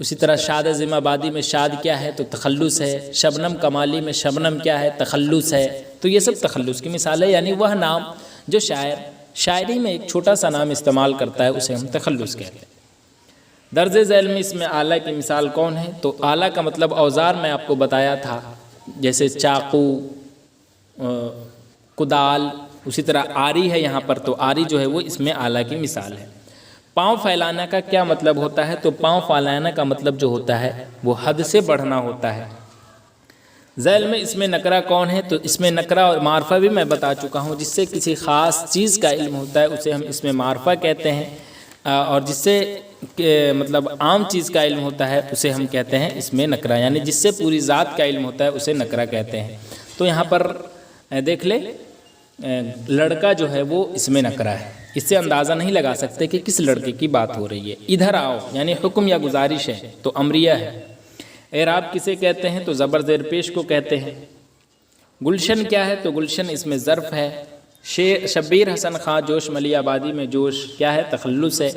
اسی طرح شاد ذمہ آبادی میں شاد کیا ہے؟ تو تخلص ہے. شبنم کمالی میں شبنم کیا ہے؟ تخلص ہے. تو یہ سب تخلص کی مثال ہے، یعنی وہ نام جو شاعر شاعری میں ایک چھوٹا سا نام استعمال کرتا ہے اسے ہم تخلص کہتے ہیں. درج ذیل میں اس میں آلہ کی مثال کون ہے؟ تو آلہ کا مطلب اوزار میں آپ کو بتایا تھا، جیسے چاقو، کدال، اسی طرح آری ہے یہاں پر، تو آری جو ہے وہ اس میں آلہ کی مثال ہے۔ پاؤں پھیلانا کا کیا مطلب ہوتا ہے؟ تو پاؤں پھیلانا کا مطلب جو ہوتا ہے وہ حد سے بڑھنا ہوتا ہے۔ ذیل میں اس میں نکرہ کون ہے؟ تو اس میں نکرہ اور معرفہ بھی میں بتا چکا ہوں، جس سے کسی خاص چیز کا علم ہوتا ہے اسے ہم اس میں معرفہ کہتے ہیں، اور جس سے مطلب عام چیز کا علم ہوتا ہے اسے ہم کہتے ہیں اس میں نکرہ، یعنی جس سے پوری ذات کا علم ہوتا ہے اسے نکرہ کہتے ہیں۔ تو یہاں پر دیکھ لے لڑکا جو ہے وہ اس میں نکرہ ہے، اس سے اندازہ نہیں لگا سکتے کہ کس لڑکے کی بات ہو رہی ہے۔ ادھر آؤ یعنی حکم یا گزارش ہے تو امریہ ہے۔ اعراب کسے کہتے ہیں؟ تو زبر زیر پیش کو کہتے ہیں۔ گلشن کیا ہے؟ تو گلشن اس میں ظرف ہے۔ شبیر حسن خان جوش ملی آبادی میں جوش کیا ہے؟ تخلص ہے۔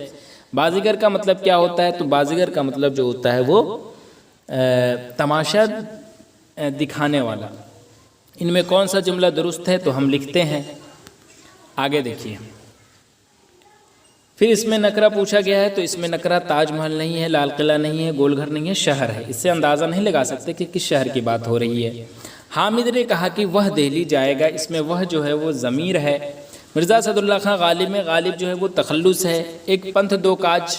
بازیگر کا مطلب کیا ہوتا ہے؟ تو بازیگر کا مطلب جو ہوتا ہے وہ تماشا دکھانے والا۔ ان میں کون سا جملہ درست ہے؟ تو ہم لکھتے ہیں، آگے دیکھیے۔ پھر اس میں نکرہ پوچھا گیا ہے، تو اس میں نکرہ تاج محل نہیں ہے، لال قلعہ نہیں ہے، گول گھر نہیں ہے، شہر ہے۔ اس سے اندازہ نہیں لگا سکتے کہ کس شہر کی بات ہو رہی ہے۔ حامد نے کہا کہ وہ دہلی جائے گا، اس میں وہ جو ہے وہ ضمیر ہے۔ مرزا اسد اللہ خان غالب میں غالب جو ہے وہ تخلص ہے۔ ایک پنتھ دو کاج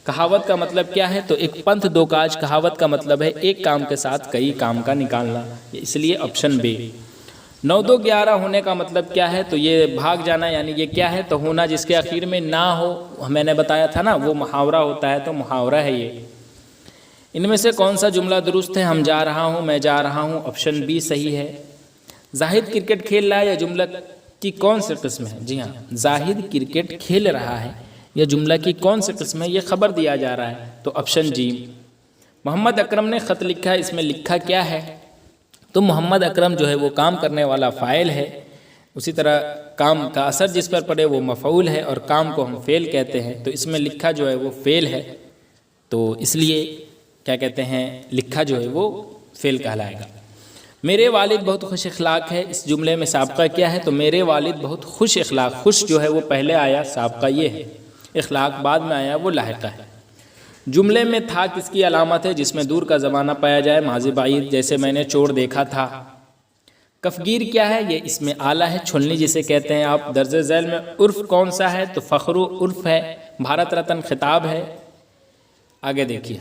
کہاوت کا مطلب کیا ہے؟ تو ایک پنتھ دو کاج کہاوت کا مطلب ہے ایک کام کے ساتھ کئی کام کا نکالنا، اس لیے آپشن بی۔ 9 2 11 ہونے کا مطلب کیا ہے؟ تو یہ بھاگ جانا، یعنی یہ کیا ہے؟ تو ہونا جس کے آخر میں نہ ہو، میں نے بتایا تھا نا وہ محاورہ ہوتا ہے، تو محاورہ ہے یہ۔ ان میں سے کون سا جملہ درست ہے؟ ہم جا رہا ہوں، میں جا رہا ہوں، آپشن بی صحیح ہے۔ زاہد کرکٹ کھیل رہا ہے، یہ جملہ کی کون سی قسم ہے؟ جی ہاں، زاہد کرکٹ کھیل رہا ہے، یہ جملہ کی کون سی قسم ہے؟ یہ خبر دیا جا رہا ہے، تو آپشن جی۔ محمد اکرم نے خط لکھا، اس میں لکھا کیا ہے؟ تو محمد اکرم جو ہے وہ کام کرنے والا فاعل ہے، اسی طرح کام کا اثر جس پر پڑے وہ مفعول ہے، اور کام کو ہم فعل کہتے ہیں، تو اس میں لکھا جو ہے وہ فعل ہے، تو اس لیے کیا کہتے ہیں؟ لکھا جو ہے وہ فعل کہلائے گا۔ میرے والد بہت خوش اخلاق ہے، اس جملے میں سابقہ کیا ہے؟ تو میرے والد بہت خوش اخلاق، خوش جو ہے وہ پہلے آیا، سابقہ یہ ہے، اخلاق بعد میں آیا، وہ لاحقہ ہے۔ جملے میں تھا کس کی علامت ہے؟ جس میں دور کا زمانہ پایا جائے، ماضی بعید، جیسے میں نے چور دیکھا تھا۔ کفگیر کیا ہے؟ یہ اس میں آلہ ہے، چھلنی جسے کہتے ہیں آپ۔ درج ذیل میں عرف کون سا ہے؟ تو فخر و عرف ہے، بھارت رتن خطاب ہے۔ آگے دیکھیے،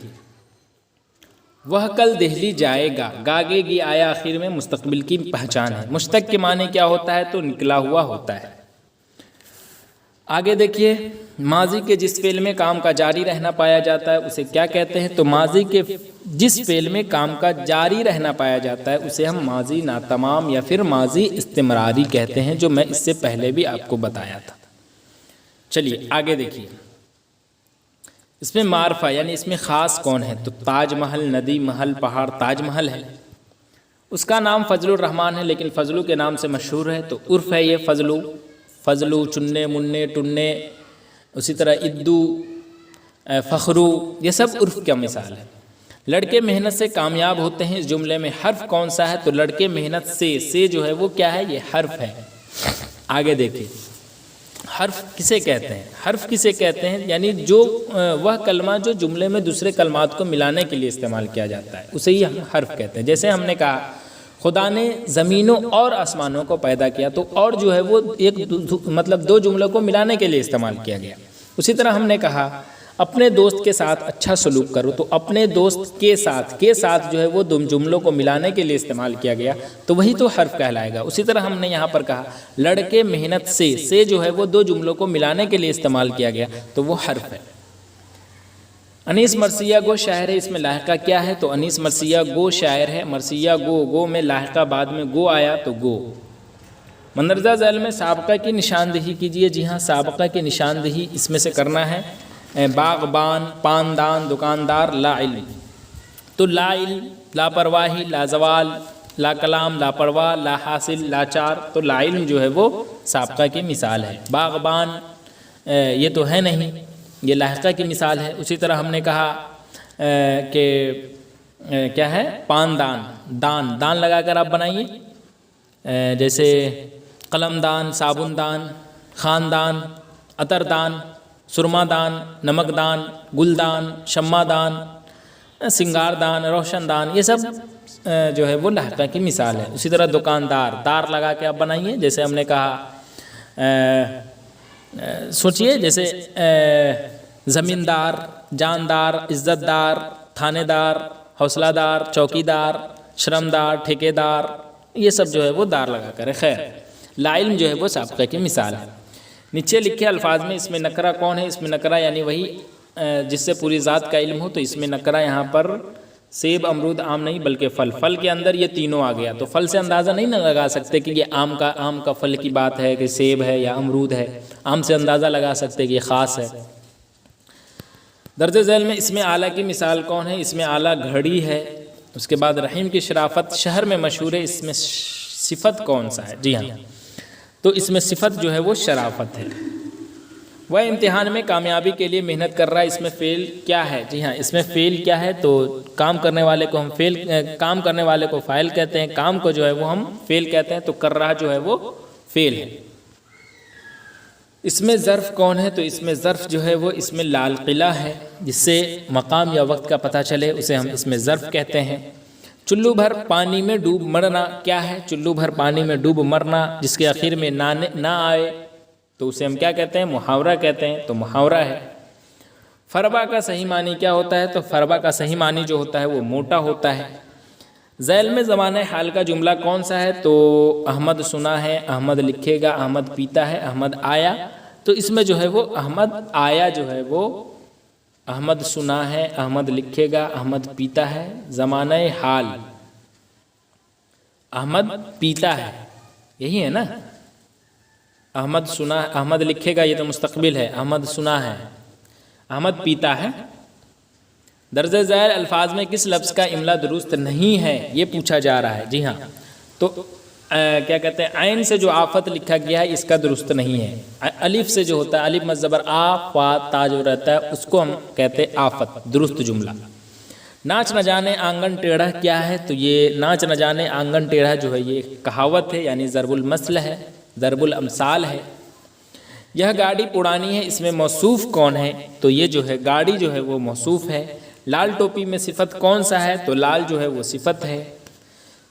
وہ کل دہلی جائے گا، گاگے گی آیا آخر میں مستقبل کی پہچان ہے۔ مشتق کے معنی کیا ہوتا ہے؟ تو نکلا ہوا ہوتا ہے۔ آگے دیکھیے، ماضی کے جس فعل میں کام کا جاری رہنا پایا جاتا ہے اسے کیا کہتے ہیں؟ تو ماضی کے جس فعل میں کام کا جاری رہنا پایا جاتا ہے اسے ہم ماضی ناتمام یا پھر ماضی استمراری کہتے ہیں، جو میں اس سے پہلے بھی آپ کو بتایا تھا۔ چلیے آگے دیکھیے، اس میں معرفہ یعنی اس میں خاص کون ہے؟ تو تاج محل، ندی محل، پہاڑ تاج محل ہے۔ اس کا نام فضل الرحمان ہے، لیکن فضلو کے نام سے مشہور ہے، تو عرف ہے یہ فضلو، فضلو، چننے مننے ٹننے، اسی طرح ادو، فخرو، یہ سب عرف کا مثال ہے۔ لڑکے محنت سے کامیاب ہوتے ہیں، اس جملے میں حرف کون سا ہے؟ تو لڑکے محنت سے جو ہے وہ کیا ہے؟ یہ حرف ہے۔ آگے دیکھیے، حرف کسے کہتے ہیں؟ حرف کسے کہتے ہیں؟ یعنی جو وہ کلمہ جو جملے میں دوسرے کلمات کو ملانے کے لیے استعمال کیا جاتا ہے اسے ہی ہم حرف کہتے ہیں۔ جیسے ہم نے کہا خدا نے زمینوں اور آسمانوں کو پیدا کیا، تو اور جو ہے وہ ایک مطلب دو جملوں کو ملانے کے لیے استعمال کیا گیا۔ اسی طرح ہم نے کہا اپنے دوست کے ساتھ اچھا سلوک کرو، تو اپنے دوست کے ساتھ جو ہے وہ دو جملوں کو ملانے کے لیے استعمال کیا گیا، تو وہی تو حرف کہلائے گا۔ اسی طرح ہم نے یہاں پر کہا لڑکے محنت سے جو ہے وہ دو جملوں کو ملانے کے لیے استعمال کیا گیا، تو وہ حرف ہے۔ انیس مرثیہ گو شاعر ہے، اس میں لاحقہ کیا ہے؟ تو انیس مرثیہ گو شاعر ہے، مرثیہ گو میں لاحقہ بعد میں گو آیا تو گو۔ مندرجہ ذیل میں سابقہ کی نشاندہی کیجیے۔ جی ہاں، سابقہ کی نشاندہی اس میں سے کرنا ہے، باغبان، پاندان، دکاندار، لا علم۔ تو لا علم، لاپرواہی، لازوال، لا کلام، لاپرواہ، لا حاصل، لاچار، تو لا علم جو ہے وہ سابقہ کی مثال ہے۔ باغبان یہ تو ہے نہیں، یہ لاحقہ کی مثال ہے۔ اسی طرح ہم نے کہا کہ کیا ہے؟ پاندان، دان لگا کر آپ بنائیے، جیسے قلم دان، صابن دان، خاندان، عطر دان، سرما دان، نمک دان، گلدان، شمع دان، سنگار دان، روشن دان، یہ سب جو ہے وہ لاحقہ کی مثال ہے۔ اسی طرح دکاندار، دار لگا کے آپ بنائیے، جیسے ہم نے کہا سوچئے، جیسے زمیندار، جاندار، عزت دار، تھانے دار، حوصلہ دار، چوکی دار، شرمدار، ٹھیکے دار، یہ سب جو ہے وہ دار لگا کر ہے۔ خیر، لا علم جو ہے وہ سابقہ کی مثال ہے۔ نیچے لکھے الفاظ میں اس میں نکرہ کون ہے؟ اس میں نکرہ یعنی وہی جس سے پوری ذات کا علم ہو، تو اس میں نکرہ یہاں پر سیب، امرود، آم نہیں بلکہ پھل۔ پھل کے اندر یہ تینوں آ گیا، تو پھل سے اندازہ نہیں نہ لگا سکتے کہ یہ آم کا پھل کی بات ہے کہ سیب ہے یا امرود ہے۔ آم سے اندازہ لگا سکتے کہ یہ خاص ہے۔ درج ذیل میں اس میں اعلیٰ کی مثال کون ہے؟ اس میں اعلیٰ گھڑی ہے۔ اس کے بعد رحیم کی شرافت شہر میں مشہور ہے، اس میں صفت کون سا ہے؟ جی ہاں، تو اس میں صفت جو ہے وہ شرافت ہے۔ وہ امتحان میں کامیابی کے لیے محنت کر رہا ہے، اس میں فعل کیا ہے؟ جی ہاں، اس میں فعل کیا ہے؟ تو کام کرنے والے کو ہم کام کرنے والے کو فاعل کہتے ہیں، کام کو جو ہے وہ ہم فعل کہتے ہیں، تو کر رہا جو ہے وہ فعل ہے۔ اس میں ظرف کون ہے؟ تو اس میں ظرف جو ہے وہ اس میں لال قلعہ ہے، جس سے مقام یا وقت کا پتہ چلے، اسے ہم اس میں ظرف کہتے ہیں۔ چلو بھر پانی میں ڈوب مرنا کیا ہے؟ چلو بھر پانی میں ڈوب مرنا، جس کے آخر میں نہ آئے تو اسے ہم کیا کہتے ہیں؟ محاورہ کہتے ہیں، تو محاورہ ہے۔ فربا کا صحیح معنی کیا ہوتا ہے؟ تو فربا کا صحیح معنی جو ہوتا ہے وہ موٹا ہوتا ہے۔ ذیل میں زمانہ حال کا جملہ کون سا ہے؟ تو احمد سنا ہے، احمد لکھے گا، احمد پیتا ہے، احمد آیا، تو اس میں جو ہے وہ احمد آیا جو ہے وہ احمد سنا ہے، احمد لکھے گا، احمد پیتا ہے، زمانہ حال احمد پیتا ہے، یہی ہے نا؟ احمد سنا، احمد لکھے گا، یہ تو مستقبل ہے، احمد سنا ہے، احمد پیتا ہے۔ درج ذیل الفاظ میں کس لفظ کا املا درست نہیں ہے؟ یہ پوچھا جا رہا ہے۔ جی ہاں، تو کیا کہتے ہیں؟ عین سے جو آفت لکھا گیا ہے اس کا درست نہیں ہے۔ الف سے جو ہوتا ہے، الف مد زبر آ فا تا جو رہتا ہے اس کو ہم کہتے ہیں آفت، درست جملہ۔ ناچ نہ جانے آنگن ٹیڑھا کیا ہے؟ تو یہ ناچ نہ جانے آنگن ٹیڑھا جو ہے یہ کہاوت ہے، یعنی ضرب المثل ہے، ضرب الامثال ہے۔ یہ گاڑی پرانی ہے، اس میں موصوف کون ہے؟ تو یہ جو ہے گاڑی جو ہے وہ موصوف ہے۔ لال ٹوپی میں صفت کون سا ہے؟ تو لال جو ہے وہ صفت ہے۔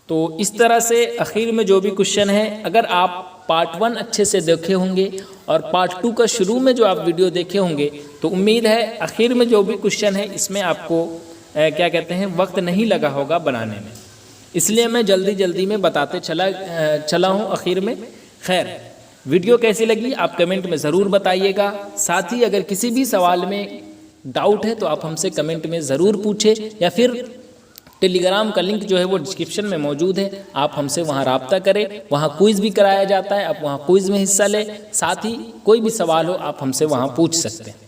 تو اس طرح سے اخیر میں جو بھی کوشچن ہے، اگر آپ پارٹ 1 اچھے سے دیکھے ہوں گے اور پارٹ 2 کا شروع میں جو آپ ویڈیو دیکھے ہوں گے، تو امید ہے اخیر میں جو بھی کوشچن ہے اس میں آپ کو کیا کہتے ہیں وقت نہیں لگا ہوگا بنانے میں، اس لیے میں جلدی میں بتاتے چلا ہوں اخیر میں۔ خیر، ویڈیو کیسی لگی آپ کمنٹ میں ضرور بتائیے گا۔ ساتھ ہی اگر کسی بھی سوال میں ڈاؤٹ ہے تو آپ ہم سے کمنٹ میں ضرور پوچھیں، یا پھر ٹیلی گرام کا لنک جو ہے وہ ڈسکرپشن میں موجود ہے، آپ ہم سے وہاں رابطہ کریں، وہاں کوئز بھی کرایا جاتا ہے، آپ وہاں کوئز میں حصہ لیں، ساتھ ہی کوئی بھی سوال ہو آپ ہم سے وہاں پوچھ سکتے ہیں۔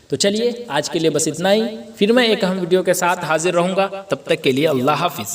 تو چلیے آج کے لیے بس اتنا ہی، پھر میں ایک اہم ویڈیو کے ساتھ حاضر رہوں گا، تب تک کے لیے اللہ حافظ۔